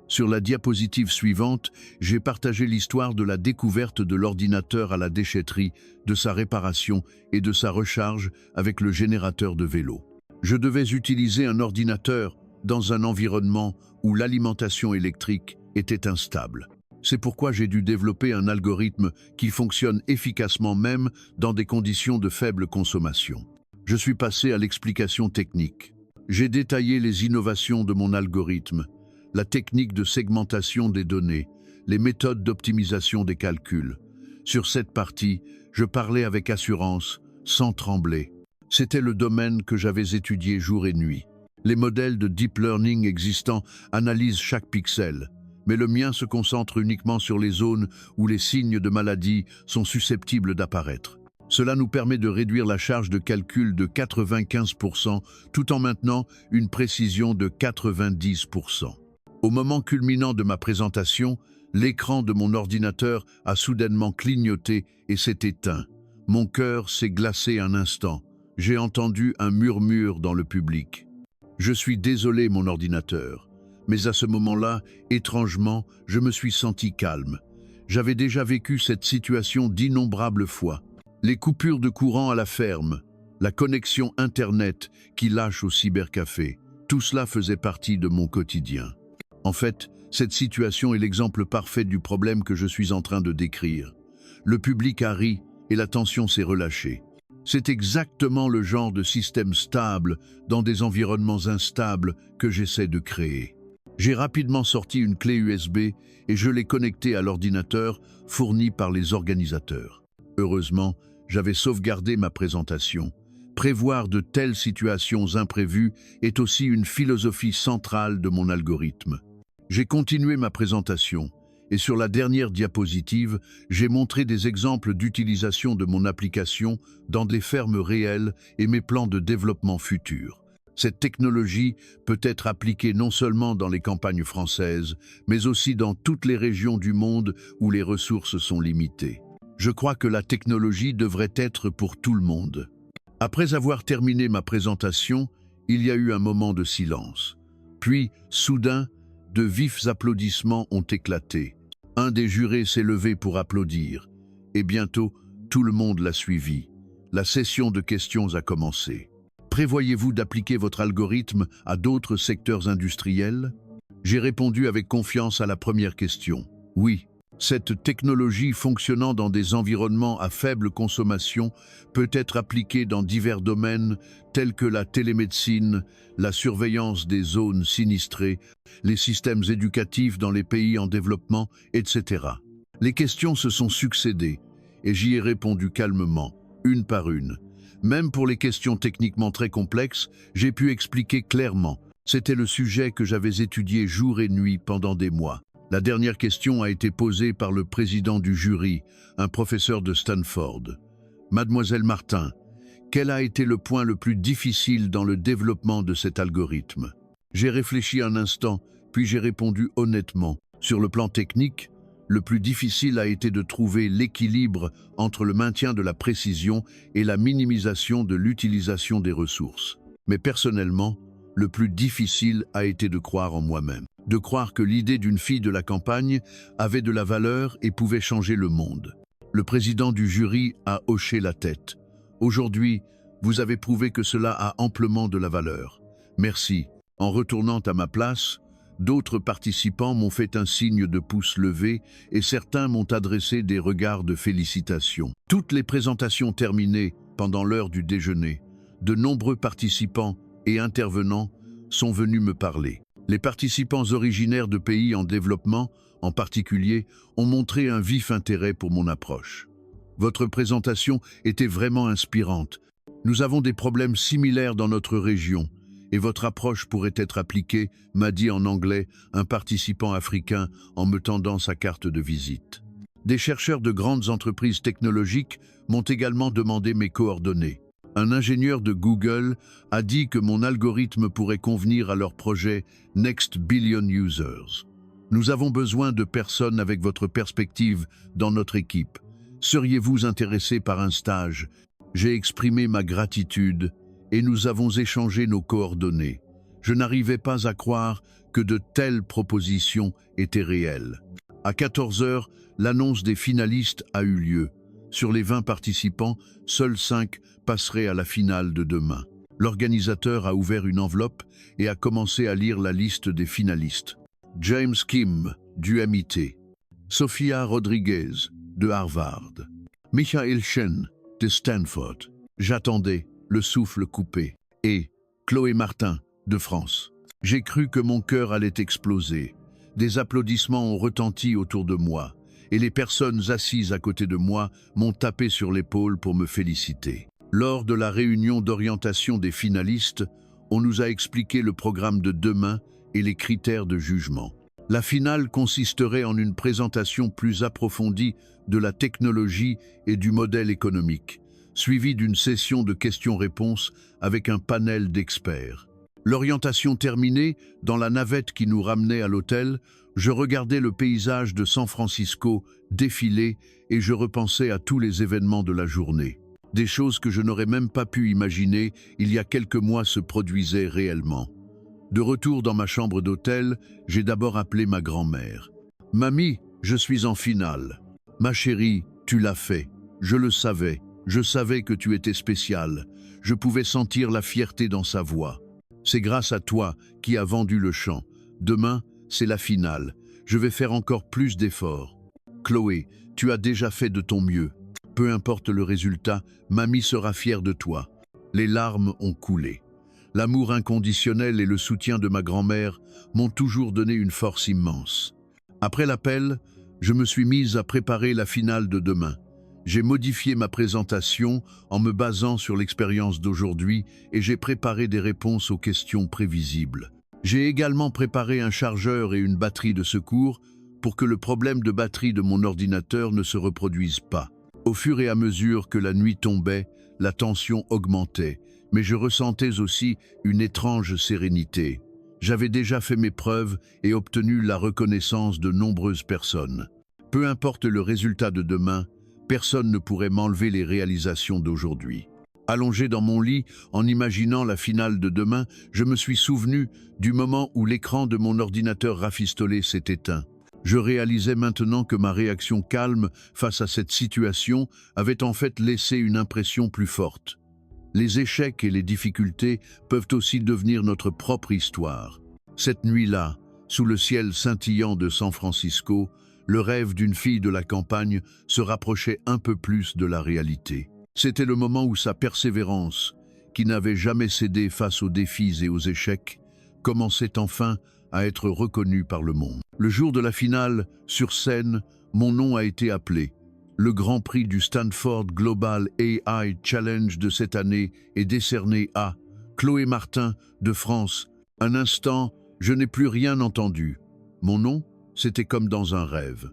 Sur la diapositive suivante, j'ai partagé l'histoire de la découverte de l'ordinateur à la déchetterie, de sa réparation et de sa recharge avec le générateur de vélo. Je devais utiliser un ordinateur dans un environnement où l'alimentation électrique était instable. C'est pourquoi j'ai dû développer un algorithme qui fonctionne efficacement même dans des conditions de faible consommation. Je suis passé à l'explication technique. J'ai détaillé les innovations de mon algorithme, la technique de segmentation des données, les méthodes d'optimisation des calculs. Sur cette partie, je parlais avec assurance, sans trembler. C'était le domaine que j'avais étudié jour et nuit. Les modèles de deep learning existants analysent chaque pixel, mais le mien se concentre uniquement sur les zones où les signes de maladie sont susceptibles d'apparaître. Cela nous permet de réduire la charge de calcul de 95% tout en maintenant une précision de 90%. Au moment culminant de ma présentation, l'écran de mon ordinateur a soudainement clignoté et s'est éteint. Mon cœur s'est glacé un instant. J'ai entendu un murmure dans le public. Je suis désolé, mon ordinateur. Mais à ce moment-là, étrangement, je me suis senti calme. J'avais déjà vécu cette situation d'innombrables fois. Les coupures de courant à la ferme, la connexion Internet qui lâche au cybercafé, tout cela faisait partie de mon quotidien. En fait, cette situation est l'exemple parfait du problème que je suis en train de décrire. Le public a ri et la tension s'est relâchée. C'est exactement le genre de système stable dans des environnements instables que j'essaie de créer. J'ai rapidement sorti une clé USB et je l'ai connectée à l'ordinateur fourni par les organisateurs. Heureusement, j'avais sauvegardé ma présentation. Prévoir de telles situations imprévues est aussi une philosophie centrale de mon algorithme. J'ai continué ma présentation et sur la dernière diapositive, j'ai montré des exemples d'utilisation de mon application dans des fermes réelles et mes plans de développement futurs. Cette technologie peut être appliquée non seulement dans les campagnes françaises, mais aussi dans toutes les régions du monde où les ressources sont limitées. Je crois que la technologie devrait être pour tout le monde. Après avoir terminé ma présentation, il y a eu un moment de silence. Puis, soudain, de vifs applaudissements ont éclaté. Un des jurés s'est levé pour applaudir, et bientôt, tout le monde l'a suivi. La session de questions a commencé. Prévoyez-vous d'appliquer votre algorithme à d'autres secteurs industriels? J'ai répondu avec confiance à la première question. Oui, cette technologie fonctionnant dans des environnements à faible consommation peut être appliquée dans divers domaines tels que la télémédecine, la surveillance des zones sinistrées, les systèmes éducatifs dans les pays en développement, etc. Les questions se sont succédées et j'y ai répondu calmement, une par une. Même pour les questions techniquement très complexes, j'ai pu expliquer clairement. C'était le sujet que j'avais étudié jour et nuit pendant des mois. La dernière question a été posée par le président du jury, un professeur de Stanford. Mademoiselle Martin, quel a été le point le plus difficile dans le développement de cet algorithme? J'ai réfléchi un instant, puis j'ai répondu honnêtement. Sur le plan technique, le plus difficile a été de trouver l'équilibre entre le maintien de la précision et la minimisation de l'utilisation des ressources. Mais personnellement, le plus difficile a été de croire en moi-même. De croire que l'idée d'une fille de la campagne avait de la valeur et pouvait changer le monde. Le président du jury a hoché la tête. Aujourd'hui, vous avez prouvé que cela a amplement de la valeur. Merci. En retournant à ma place, d'autres participants m'ont fait un signe de pouce levé et certains m'ont adressé des regards de félicitations. Toutes les présentations terminées pendant l'heure du déjeuner, de nombreux participants et intervenants sont venus me parler. Les participants originaires de pays en développement, en particulier, ont montré un vif intérêt pour mon approche. Votre présentation était vraiment inspirante. Nous avons des problèmes similaires dans notre région, et votre approche pourrait être appliquée, m'a dit en anglais un participant africain en me tendant sa carte de visite. Des chercheurs de grandes entreprises technologiques m'ont également demandé mes coordonnées. Un ingénieur de Google a dit que mon algorithme pourrait convenir à leur projet Next Billion Users. Nous avons besoin de personnes avec votre perspective dans notre équipe. Seriez-vous intéressé par un stage? J'ai exprimé ma gratitude et nous avons échangé nos coordonnées. Je n'arrivais pas à croire que de telles propositions étaient réelles. À 14 heures, l'annonce des finalistes a eu lieu. Sur les 20 participants, seuls 5 passeraient à la finale de demain. L'organisateur a ouvert une enveloppe et a commencé à lire la liste des finalistes. James Kim, du MIT. Sofia Rodriguez, de Harvard. Michael Chen, de Stanford. J'attendais, le souffle coupé. Et Chloé Martin, de France. J'ai cru que mon cœur allait exploser. Des applaudissements ont retenti autour de moi, et les personnes assises à côté de moi m'ont tapé sur l'épaule pour me féliciter. Lors de la réunion d'orientation des finalistes, on nous a expliqué le programme de demain et les critères de jugement. La finale consisterait en une présentation plus approfondie de la technologie et du modèle économique, suivie d'une session de questions-réponses avec un panel d'experts. L'orientation terminée, dans la navette qui nous ramenait à l'hôtel, je regardais le paysage de San Francisco défiler et je repensais à tous les événements de la journée. Des choses que je n'aurais même pas pu imaginer il y a quelques mois se produisaient réellement. De retour dans ma chambre d'hôtel, j'ai d'abord appelé ma grand-mère. « Mamie, je suis en finale. Ma chérie, tu l'as fait. Je le savais. Je savais que tu étais spéciale. Je pouvais sentir la fierté dans sa voix. C'est grâce à toi qui as vendu le champ. Demain, c'est la finale. Je vais faire encore plus d'efforts. Chloé, tu as déjà fait de ton mieux. Peu importe le résultat, mamie sera fière de toi. » Les larmes ont coulé. L'amour inconditionnel et le soutien de ma grand-mère m'ont toujours donné une force immense. Après l'appel, je me suis mise à préparer la finale de demain. J'ai modifié ma présentation en me basant sur l'expérience d'aujourd'hui et j'ai préparé des réponses aux questions prévisibles. J'ai également préparé un chargeur et une batterie de secours pour que le problème de batterie de mon ordinateur ne se reproduise pas. Au fur et à mesure que la nuit tombait, la tension augmentait, mais je ressentais aussi une étrange sérénité. J'avais déjà fait mes preuves et obtenu la reconnaissance de nombreuses personnes. Peu importe le résultat de demain, personne ne pourrait m'enlever les réalisations d'aujourd'hui. Allongé dans mon lit, en imaginant la finale de demain, je me suis souvenu du moment où l'écran de mon ordinateur rafistolé s'est éteint. Je réalisais maintenant que ma réaction calme face à cette situation avait en fait laissé une impression plus forte. Les échecs et les difficultés peuvent aussi devenir notre propre histoire. Cette nuit-là, sous le ciel scintillant de San Francisco, le rêve d'une fille de la campagne se rapprochait un peu plus de la réalité. C'était le moment où sa persévérance, qui n'avait jamais cédé face aux défis et aux échecs, commençait enfin à être reconnue par le monde. Le jour de la finale, sur scène, mon nom a été appelé. Le Grand Prix du Stanford Global AI Challenge de cette année est décerné à Chloé Martin de France. Un instant, je n'ai plus rien entendu. Mon nom, c'était comme dans un rêve.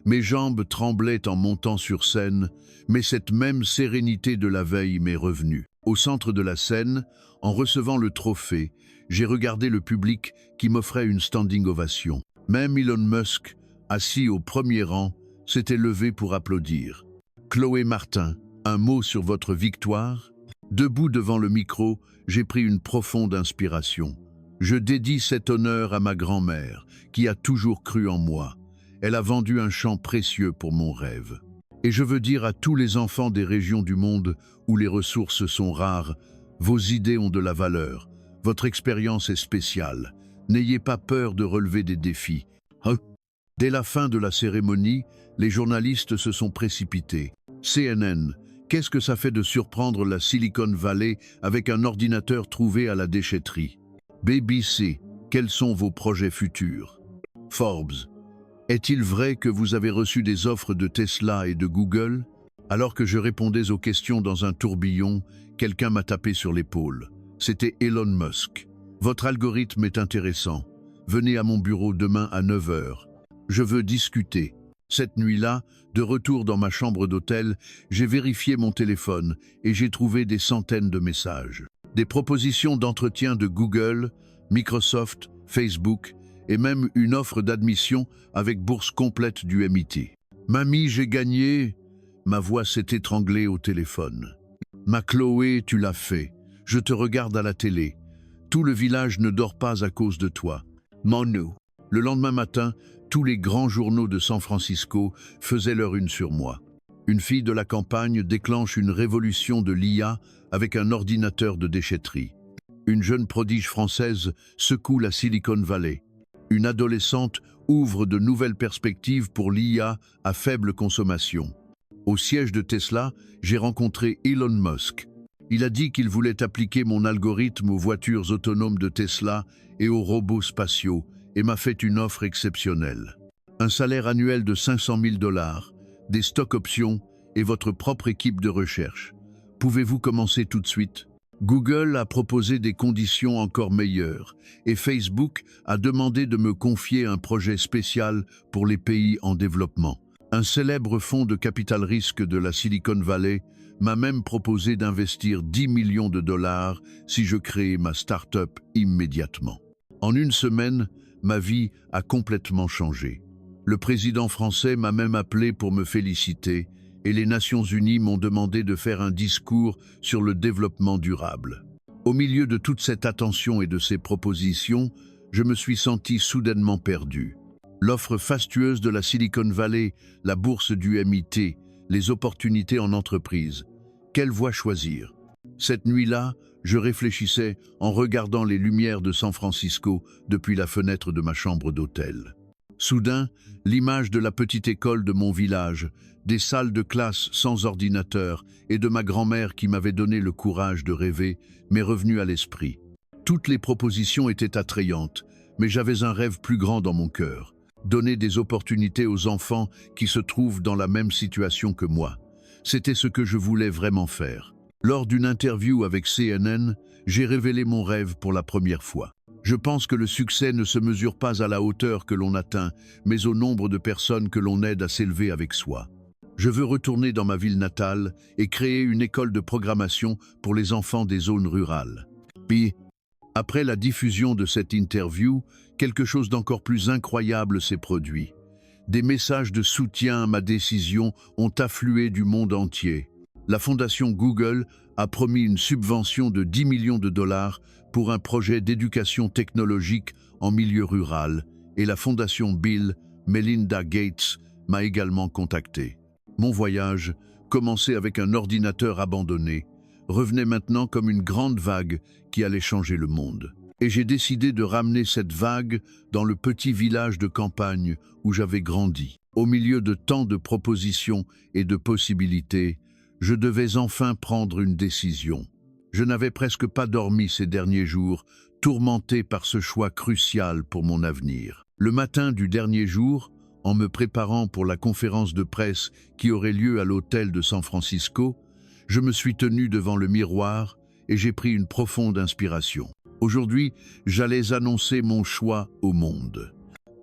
Mes jambes tremblaient en montant sur scène, mais cette même sérénité de la veille m'est revenue. Au centre de la scène, en recevant le trophée, j'ai regardé le public qui m'offrait une standing ovation. Même Elon Musk, assis au premier rang, s'était levé pour applaudir. Chloé Martin, un mot sur votre victoire? Debout devant le micro, j'ai pris une profonde inspiration. Je dédie cet honneur à ma grand-mère, qui a toujours cru en moi. Elle a vendu un champ précieux pour mon rêve. Et je veux dire à tous les enfants des régions du monde où les ressources sont rares, vos idées ont de la valeur, votre expérience est spéciale. N'ayez pas peur de relever des défis. Dès la fin de la cérémonie, les journalistes se sont précipités. CNN, qu'est-ce que ça fait de surprendre la Silicon Valley avec un ordinateur trouvé à la déchetterie? BBC, quels sont vos projets futurs? Forbes, est-il vrai que vous avez reçu des offres de Tesla et de Google? Alors que je répondais aux questions dans un tourbillon, quelqu'un m'a tapé sur l'épaule. C'était Elon Musk. Votre algorithme est intéressant. Venez à mon bureau demain à 9 heures. Je veux discuter. Cette nuit-là, de retour dans ma chambre d'hôtel, j'ai vérifié mon téléphone et j'ai trouvé des centaines de messages. Des propositions d'entretien de Google, Microsoft, Facebook et même une offre d'admission avec bourse complète du MIT. « Mamie, j'ai gagné !» Ma voix s'est étranglée au téléphone. Ma Chloé, tu l'as fait. Je te regarde à la télé. Tout le village ne dort pas à cause de toi. Manu. Le lendemain matin, tous les grands journaux de San Francisco faisaient leur une sur moi. Une fille de la campagne déclenche une révolution de l'IA avec un ordinateur de déchetterie. Une jeune prodige française secoue la Silicon Valley. Une adolescente ouvre de nouvelles perspectives pour l'IA à faible consommation. Au siège de Tesla, j'ai rencontré Elon Musk. Il a dit qu'il voulait appliquer mon algorithme aux voitures autonomes de Tesla et aux robots spatiaux et m'a fait une offre exceptionnelle. Un salaire annuel de 500 000 $, des stock options et votre propre équipe de recherche. Pouvez-vous commencer tout de suite? Google a proposé des conditions encore meilleures et Facebook a demandé de me confier un projet spécial pour les pays en développement. Un célèbre fonds de capital risque de la Silicon Valley m'a même proposé d'investir 10 millions de dollars si je créais ma start-up immédiatement. En une semaine, ma vie a complètement changé. Le président français m'a même appelé pour me féliciter et les Nations Unies m'ont demandé de faire un discours sur le développement durable. Au milieu de toute cette attention et de ces propositions, je me suis senti soudainement perdu. L'offre fastueuse de la Silicon Valley, la bourse du MIT, les opportunités en entreprise. Quelle voie choisir? Cette nuit-là, je réfléchissais en regardant les lumières de San Francisco depuis la fenêtre de ma chambre d'hôtel. Soudain, l'image de la petite école de mon village, des salles de classe sans ordinateur et de ma grand-mère qui m'avait donné le courage de rêver m'est revenue à l'esprit. Toutes les propositions étaient attrayantes, mais j'avais un rêve plus grand dans mon cœur. Donner des opportunités aux enfants qui se trouvent dans la même situation que moi. C'était ce que je voulais vraiment faire. Lors d'une interview avec CNN, j'ai révélé mon rêve pour la première fois. Je pense que le succès ne se mesure pas à la hauteur que l'on atteint, mais au nombre de personnes que l'on aide à s'élever avec soi. Je veux retourner dans ma ville natale et créer une école de programmation pour les enfants des zones rurales. Puis, après la diffusion de cette interview, quelque chose d'encore plus incroyable s'est produit. Des messages de soutien à ma décision ont afflué du monde entier. La fondation Google a promis une subvention de 10 millions de dollars pour un projet d'éducation technologique en milieu rural et la fondation Bill Melinda Gates m'a également contacté. Mon voyage, commencé avec un ordinateur abandonné, revenait maintenant comme une grande vague qui allait changer le monde. Et j'ai décidé de ramener cette vague dans le petit village de campagne où j'avais grandi. Au milieu de tant de propositions et de possibilités, je devais enfin prendre une décision. Je n'avais presque pas dormi ces derniers jours, tourmenté par ce choix crucial pour mon avenir. Le matin du dernier jour, en me préparant pour la conférence de presse qui aurait lieu à l'hôtel de San Francisco, je me suis tenu devant le miroir et j'ai pris une profonde inspiration. Aujourd'hui, j'allais annoncer mon choix au monde.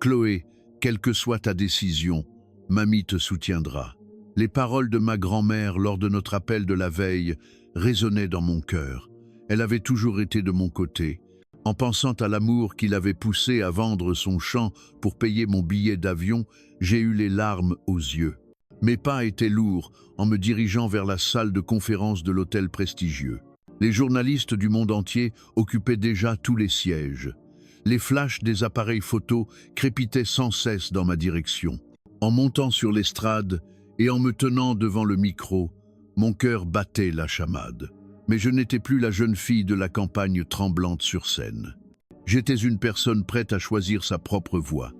Chloé, quelle que soit ta décision, mamie te soutiendra. Les paroles de ma grand-mère lors de notre appel de la veille résonnaient dans mon cœur. Elle avait toujours été de mon côté. En pensant à l'amour qui l'avait poussé à vendre son champ pour payer mon billet d'avion, j'ai eu les larmes aux yeux. Mes pas étaient lourds en me dirigeant vers la salle de conférence de l'hôtel prestigieux. Les journalistes du monde entier occupaient déjà tous les sièges. Les flashs des appareils photos crépitaient sans cesse dans ma direction. En montant sur l'estrade et en me tenant devant le micro, mon cœur battait la chamade. Mais je n'étais plus la jeune fille de la campagne tremblante sur scène. J'étais une personne prête à choisir sa propre voie.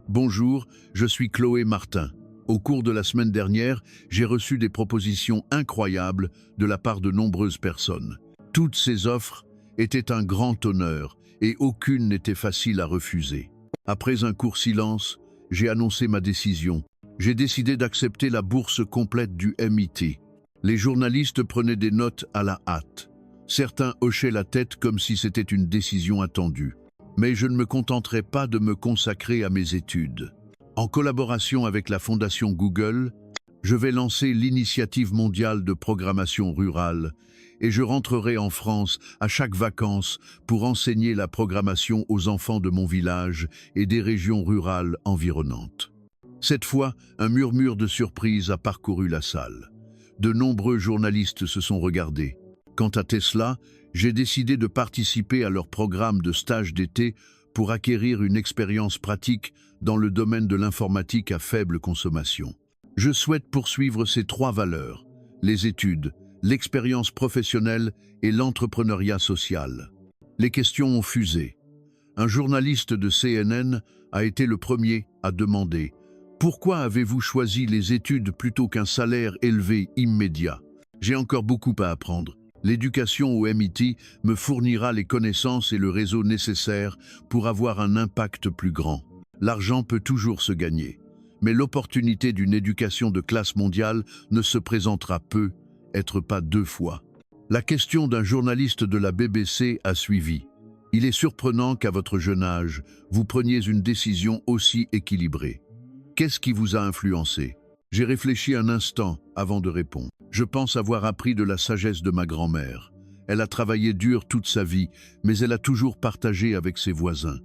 Bonjour, je suis Chloé Martin. Au cours de la semaine dernière, j'ai reçu des propositions incroyables de la part de nombreuses personnes. Toutes ces offres étaient un grand honneur et aucune n'était facile à refuser. Après un court silence, j'ai annoncé ma décision. J'ai décidé d'accepter la bourse complète du MIT. Les journalistes prenaient des notes à la hâte. Certains hochaient la tête comme si c'était une décision attendue. Mais je ne me contenterai pas de me consacrer à mes études. En collaboration avec la fondation Google, je vais lancer l'initiative mondiale de programmation rurale et je rentrerai en France à chaque vacances pour enseigner la programmation aux enfants de mon village et des régions rurales environnantes. Cette fois, un murmure de surprise a parcouru la salle. De nombreux journalistes se sont regardés. Quant à Tesla, j'ai décidé de participer à leur programme de stage d'été pour acquérir une expérience pratique dans le domaine de l'informatique à faible consommation. Je souhaite poursuivre ces 3 valeurs: les études, l'expérience professionnelle et l'entrepreneuriat social. Les questions ont fusé. Un journaliste de CNN a été le premier à demander « Pourquoi avez-vous choisi les études plutôt qu'un salaire élevé immédiat ?» J'ai encore beaucoup à apprendre. L'éducation au MIT me fournira les connaissances et le réseau nécessaires pour avoir un impact plus grand. L'argent peut toujours se gagner, mais l'opportunité d'une éducation de classe mondiale ne se présentera peu, être pas 2 fois. La question d'un journaliste de la BBC a suivi. Il est surprenant qu'à votre jeune âge, vous preniez une décision aussi équilibrée. Qu'est-ce qui vous a influencé? J'ai réfléchi un instant avant de répondre. Je pense avoir appris de la sagesse de ma grand-mère. Elle a travaillé dur toute sa vie, mais elle a toujours partagé avec ses voisins.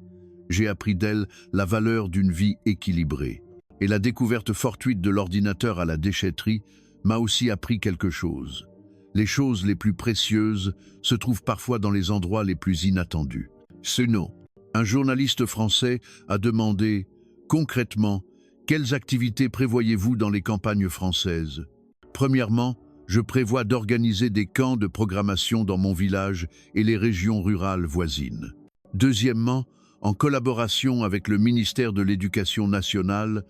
J'ai appris d'elle la valeur d'une vie équilibrée. Et la découverte fortuite de l'ordinateur à la déchetterie m'a aussi appris quelque chose. Les choses les plus précieuses se trouvent parfois dans les endroits les plus inattendus. Sinon, un journaliste français a demandé « Concrètement, quelles activités prévoyez-vous dans les campagnes françaises ?» Premièrement, je prévois d'organiser des camps de programmation dans mon village et les régions rurales voisines. Deuxièmement, en collaboration avec le ministère de l'Éducation nationale,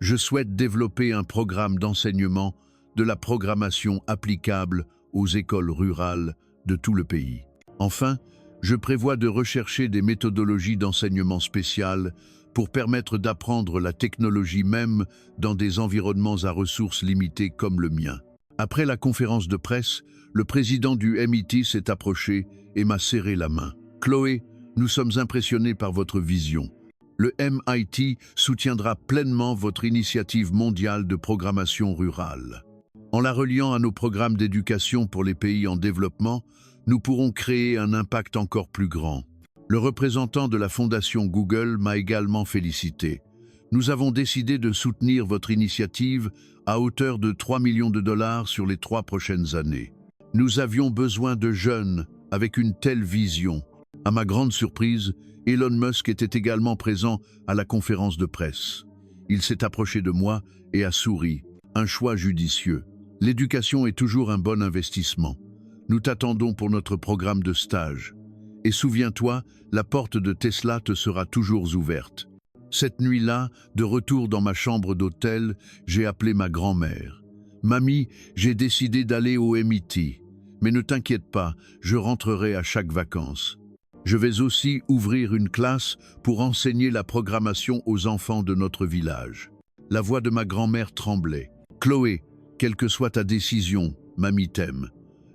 je souhaite développer un programme d'enseignement de la programmation applicable aux écoles rurales de tout le pays. Enfin, je prévois de rechercher des méthodologies d'enseignement spéciales pour permettre d'apprendre la technologie même dans des environnements à ressources limitées comme le mien. Après la conférence de presse, le président du MIT s'est approché et m'a serré la main. « Chloé, nous sommes impressionnés par votre vision. Le MIT soutiendra pleinement votre initiative mondiale de programmation rurale. En la reliant à nos programmes d'éducation pour les pays en développement, nous pourrons créer un impact encore plus grand. » Le représentant de la fondation Google m'a également félicité. Nous avons décidé de soutenir votre initiative à hauteur de 3 millions de dollars sur les 3 prochaines années. Nous avions besoin de jeunes avec une telle vision. À ma grande surprise, Elon Musk était également présent à la conférence de presse. Il s'est approché de moi et a souri. Un choix judicieux. L'éducation est toujours un bon investissement. Nous t'attendons pour notre programme de stage. Et souviens-toi, la porte de Tesla te sera toujours ouverte. Cette nuit-là, de retour dans ma chambre d'hôtel, j'ai appelé ma grand-mère. « Mamie, j'ai décidé d'aller au MIT. Mais ne t'inquiète pas, je rentrerai à chaque vacances. Je vais aussi ouvrir une classe pour enseigner la programmation aux enfants de notre village. » La voix de ma grand-mère tremblait. « Chloé, quelle que soit ta décision, mamie t'aime.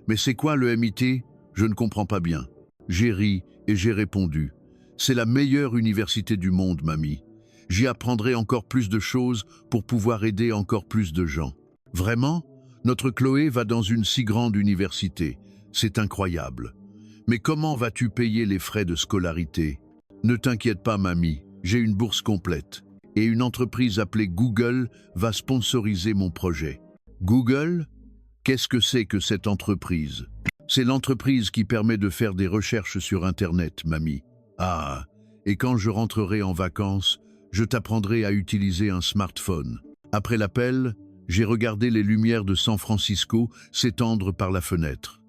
Mais c'est quoi le MIT? Je ne comprends pas bien. » J'ai ri et j'ai répondu « C'est la meilleure université du monde, mamie. J'y apprendrai encore plus de choses pour pouvoir aider encore plus de gens. » Vraiment? Notre Chloé va dans une si grande université. C'est incroyable. Mais comment vas-tu payer les frais de scolarité? Ne t'inquiète pas, mamie, j'ai une bourse complète. Et une entreprise appelée Google va sponsoriser mon projet. Google? Qu'est-ce que c'est que cette entreprise? C'est l'entreprise qui permet de faire des recherches sur Internet, mamie. Ah, et quand je rentrerai en vacances, je t'apprendrai à utiliser un smartphone. Après l'appel, j'ai regardé les lumières de San Francisco s'étendre par la fenêtre.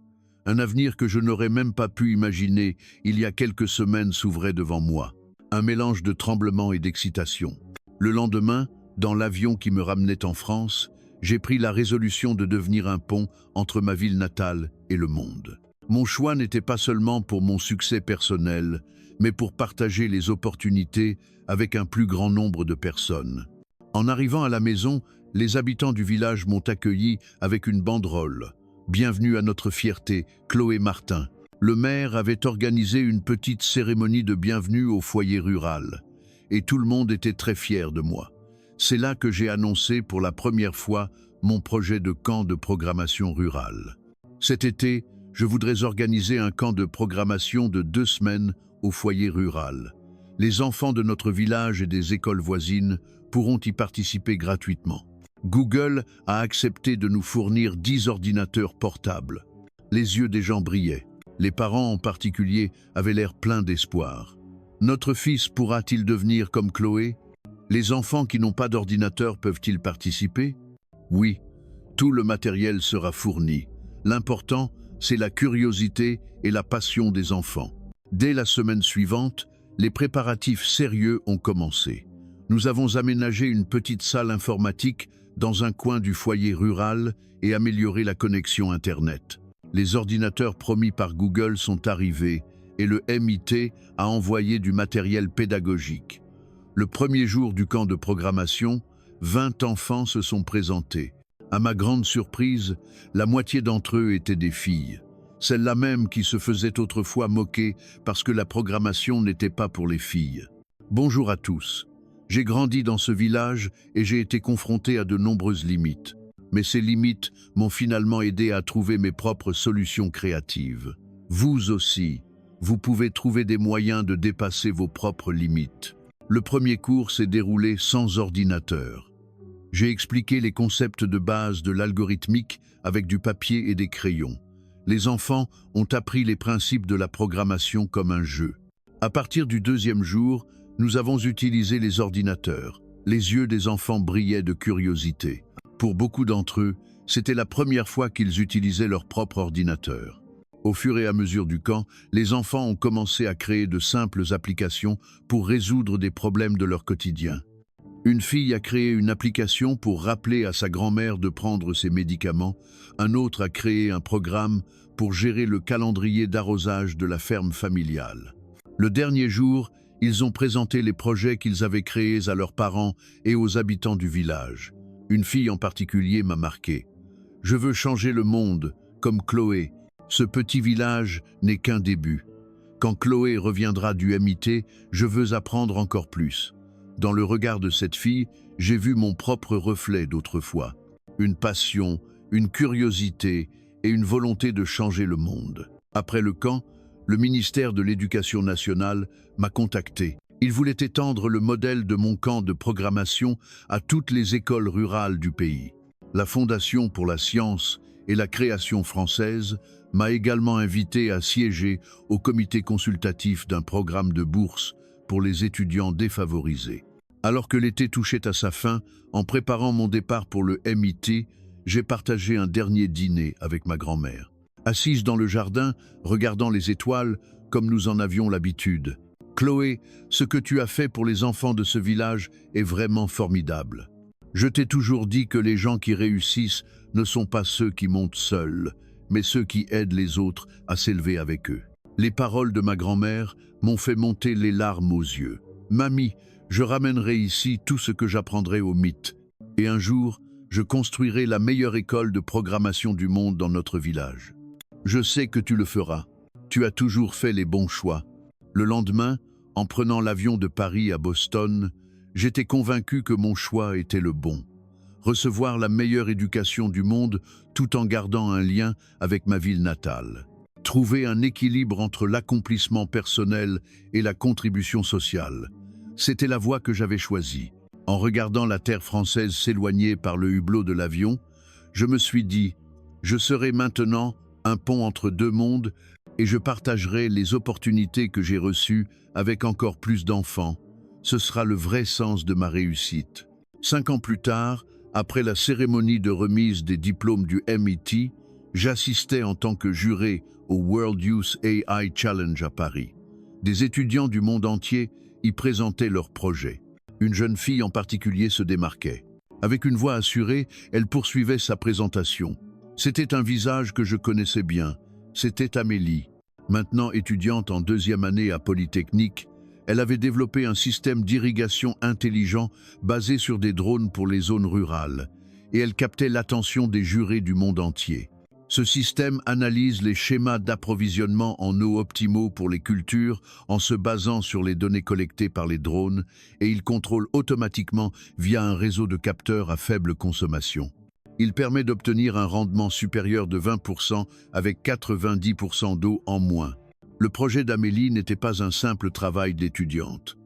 Un avenir que je n'aurais même pas pu imaginer il y a quelques semaines s'ouvrait devant moi. Un mélange de tremblement et d'excitation. Le lendemain, dans l'avion qui me ramenait en France, j'ai pris la résolution de devenir un pont entre ma ville natale et le monde. Mon choix n'était pas seulement pour mon succès personnel, mais pour partager les opportunités avec un plus grand nombre de personnes. En arrivant à la maison, les habitants du village m'ont accueilli avec une banderole. « Bienvenue à notre fierté, Chloé Martin ». Le maire avait organisé une petite cérémonie de bienvenue au foyer rural. Et tout le monde était très fier de moi. C'est là que j'ai annoncé pour la première fois mon projet de camp de programmation rurale. Cet été, je voudrais organiser un camp de programmation de 2 semaines au foyer rural. Les enfants de notre village et des écoles voisines pourront y participer gratuitement. Google a accepté de nous fournir 10 ordinateurs portables. Les yeux des gens brillaient. Les parents en particulier avaient l'air pleins d'espoir. Notre fils pourra-t-il devenir comme Chloé? Les enfants qui n'ont pas d'ordinateur peuvent-ils participer? Oui, tout le matériel sera fourni. L'important, c'est la curiosité et la passion des enfants. Dès la semaine suivante, les préparatifs sérieux ont commencé. Nous avons aménagé une petite salle informatique dans un coin du foyer rural et amélioré la connexion Internet. Les ordinateurs promis par Google sont arrivés et le MIT a envoyé du matériel pédagogique. Le premier jour du camp de programmation, 20 enfants se sont présentés. À ma grande surprise, la moitié d'entre eux étaient des filles. Celles-là même qui se faisaient autrefois moquer parce que la programmation n'était pas pour les filles. Bonjour à tous. J'ai grandi dans ce village et j'ai été confronté à de nombreuses limites. Mais ces limites m'ont finalement aidé à trouver mes propres solutions créatives. Vous aussi, vous pouvez trouver des moyens de dépasser vos propres limites. Le premier cours s'est déroulé sans ordinateur. J'ai expliqué les concepts de base de l'algorithmique avec du papier et des crayons. Les enfants ont appris les principes de la programmation comme un jeu. À partir du deuxième jour, nous avons utilisé les ordinateurs. Les yeux des enfants brillaient de curiosité. Pour beaucoup d'entre eux, c'était la première fois qu'ils utilisaient leur propre ordinateur. Au fur et à mesure du camp, les enfants ont commencé à créer de simples applications pour résoudre des problèmes de leur quotidien. Une fille a créé une application pour rappeler à sa grand-mère de prendre ses médicaments. Un autre a créé un programme pour gérer le calendrier d'arrosage de la ferme familiale. Le dernier jour, ils ont présenté les projets qu'ils avaient créés à leurs parents et aux habitants du village. Une fille en particulier m'a marqué. « Je veux changer le monde, comme Chloé. Ce petit village n'est qu'un début. Quand Chloé reviendra du MIT, je veux apprendre encore plus. » Dans le regard de cette fille, j'ai vu mon propre reflet d'autrefois. Une passion, une curiosité et une volonté de changer le monde. Après le camp, le ministère de l'Éducation nationale m'a contacté. Il voulait étendre le modèle de mon camp de programmation à toutes les écoles rurales du pays. La Fondation pour la science et la création française m'a également invité à siéger au comité consultatif d'un programme de bourse pour les étudiants défavorisés. Alors que l'été touchait à sa fin, en préparant mon départ pour le MIT, j'ai partagé un dernier dîner avec ma grand-mère. Assise dans le jardin, regardant les étoiles, comme nous en avions l'habitude. « Chloé, ce que tu as fait pour les enfants de ce village est vraiment formidable. Je t'ai toujours dit que les gens qui réussissent ne sont pas ceux qui montent seuls, mais ceux qui aident les autres à s'élever avec eux. » Les paroles de ma grand-mère m'ont fait monter les larmes aux yeux. « Mamie, je ramènerai ici tout ce que j'apprendrai au MIT. Et un jour, je construirai la meilleure école de programmation du monde dans notre village. Je sais que tu le feras. Tu as toujours fait les bons choix. » Le lendemain, en prenant l'avion de Paris à Boston, j'étais convaincu que mon choix était le bon. Recevoir la meilleure éducation du monde tout en gardant un lien avec ma ville natale. Trouver un équilibre entre l'accomplissement personnel et la contribution sociale. C'était la voie que j'avais choisie. En regardant la terre française s'éloigner par le hublot de l'avion, je me suis dit, je serai maintenant un pont entre deux mondes et je partagerai les opportunités que j'ai reçues avec encore plus d'enfants. Ce sera le vrai sens de ma réussite. 5 ans plus tard, après la cérémonie de remise des diplômes du MIT, j'assistais en tant que juré au World Youth AI Challenge à Paris. Des étudiants du monde entier y présentaient leurs projets. Une jeune fille en particulier se démarquait. Avec une voix assurée, elle poursuivait sa présentation. C'était un visage que je connaissais bien. C'était Amélie. Maintenant étudiante en 2e année à Polytechnique, elle avait développé un système d'irrigation intelligent basé sur des drones pour les zones rurales, et elle captait l'attention des jurés du monde entier. Ce système analyse les schémas d'approvisionnement en eau optimaux pour les cultures en se basant sur les données collectées par les drones et il contrôle automatiquement via un réseau de capteurs à faible consommation. Il permet d'obtenir un rendement supérieur de 20% avec 90% d'eau en moins. Le projet d'Amélie n'était pas un simple travail d'étudiante.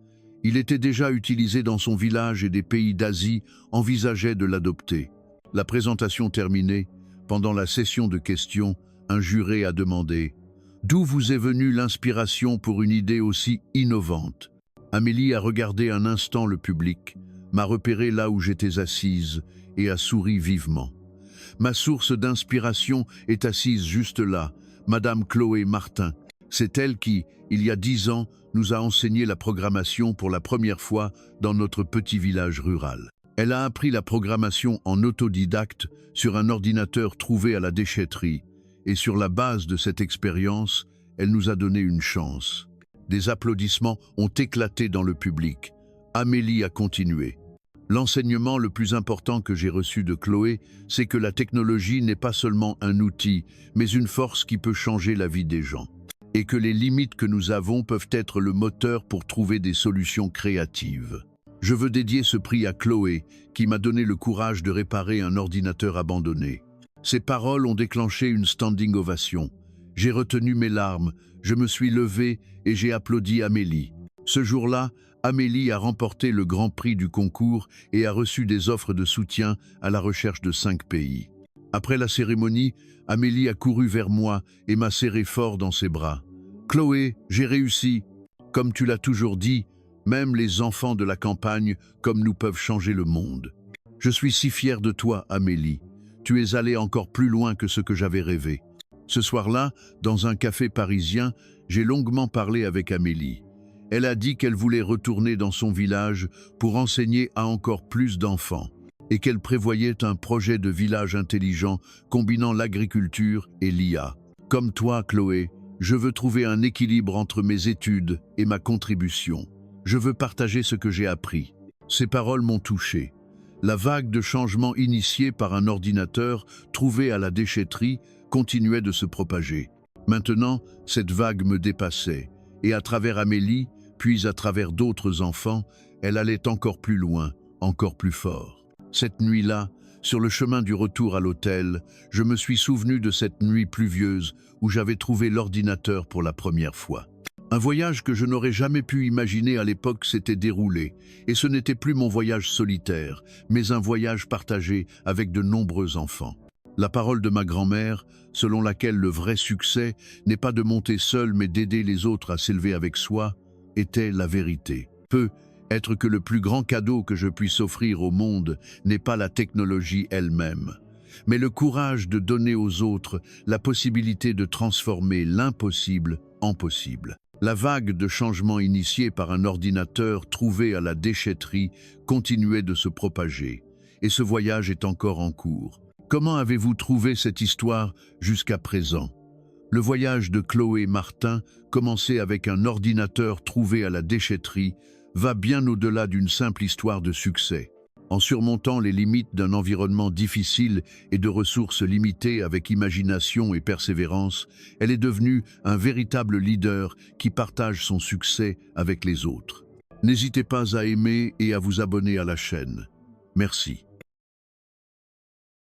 Il était déjà utilisé dans son village et des pays d'Asie envisageaient de l'adopter. La présentation terminée, pendant la session de questions, un juré a demandé « D'où vous est venue l'inspiration pour une idée aussi innovante ?» Amélie a regardé un instant le public, m'a repéré là où j'étais assise et a souri vivement. « Ma source d'inspiration est assise juste là, Madame Chloé Martin. C'est elle qui, il y a 10 ans, nous a enseigné la programmation pour la première fois dans notre petit village rural. Elle a appris la programmation en autodidacte sur un ordinateur trouvé à la déchetterie. Et sur la base de cette expérience, elle nous a donné une chance. » Des applaudissements ont éclaté dans le public. Amélie a continué. « L'enseignement le plus important que j'ai reçu de Chloé, c'est que la technologie n'est pas seulement un outil, mais une force qui peut changer la vie des gens. Et que les limites que nous avons peuvent être le moteur pour trouver des solutions créatives. Je veux dédier ce prix à Chloé, qui m'a donné le courage de réparer un ordinateur abandonné. » Ces paroles ont déclenché une standing ovation. J'ai retenu mes larmes, je me suis levé et j'ai applaudi Amélie. Ce jour-là, Amélie a remporté le grand prix du concours et a reçu des offres de soutien à la recherche de 5 pays. Après la cérémonie, Amélie a couru vers moi et m'a serré fort dans ses bras. « Chloé, j'ai réussi. Comme tu l'as toujours dit, même les enfants de la campagne comme nous peuvent changer le monde. Je suis si fière de toi, Amélie. Tu es allée encore plus loin que ce que j'avais rêvé. » Ce soir-là, dans un café parisien, j'ai longuement parlé avec Amélie. Elle a dit qu'elle voulait retourner dans son village pour enseigner à encore plus d'enfants et qu'elle prévoyait un projet de village intelligent combinant l'agriculture et l'IA. Comme toi, Chloé, je veux trouver un équilibre entre mes études et ma contribution. Je veux partager ce que j'ai appris. Ces paroles m'ont touché. La vague de changements initiée par un ordinateur trouvé à la déchetterie continuait de se propager. Maintenant, cette vague me dépassait, et à travers Amélie, puis à travers d'autres enfants, elle allait encore plus loin, encore plus fort. Cette nuit-là, sur le chemin du retour à l'hôtel, je me suis souvenu de cette nuit pluvieuse où j'avais trouvé l'ordinateur pour la première fois. Un voyage que je n'aurais jamais pu imaginer à l'époque s'était déroulé, et ce n'était plus mon voyage solitaire, mais un voyage partagé avec de nombreux enfants. La parole de ma grand-mère, selon laquelle le vrai succès n'est pas de monter seul mais d'aider les autres à s'élever avec soi, était la vérité. Peut être que le plus grand cadeau que je puisse offrir au monde n'est pas la technologie elle-même, mais le courage de donner aux autres la possibilité de transformer l'impossible en possible. La vague de changements initiée par un ordinateur trouvé à la déchetterie continuait de se propager, et ce voyage est encore en cours. Comment avez-vous trouvé cette histoire jusqu'à présent? Le voyage de Chloé Martin, commencé avec un ordinateur trouvé à la déchetterie, va bien au-delà d'une simple histoire de succès. En surmontant les limites d'un environnement difficile et de ressources limitées avec imagination et persévérance, elle est devenue un véritable leader qui partage son succès avec les autres. N'hésitez pas à aimer et à vous abonner à la chaîne. Merci.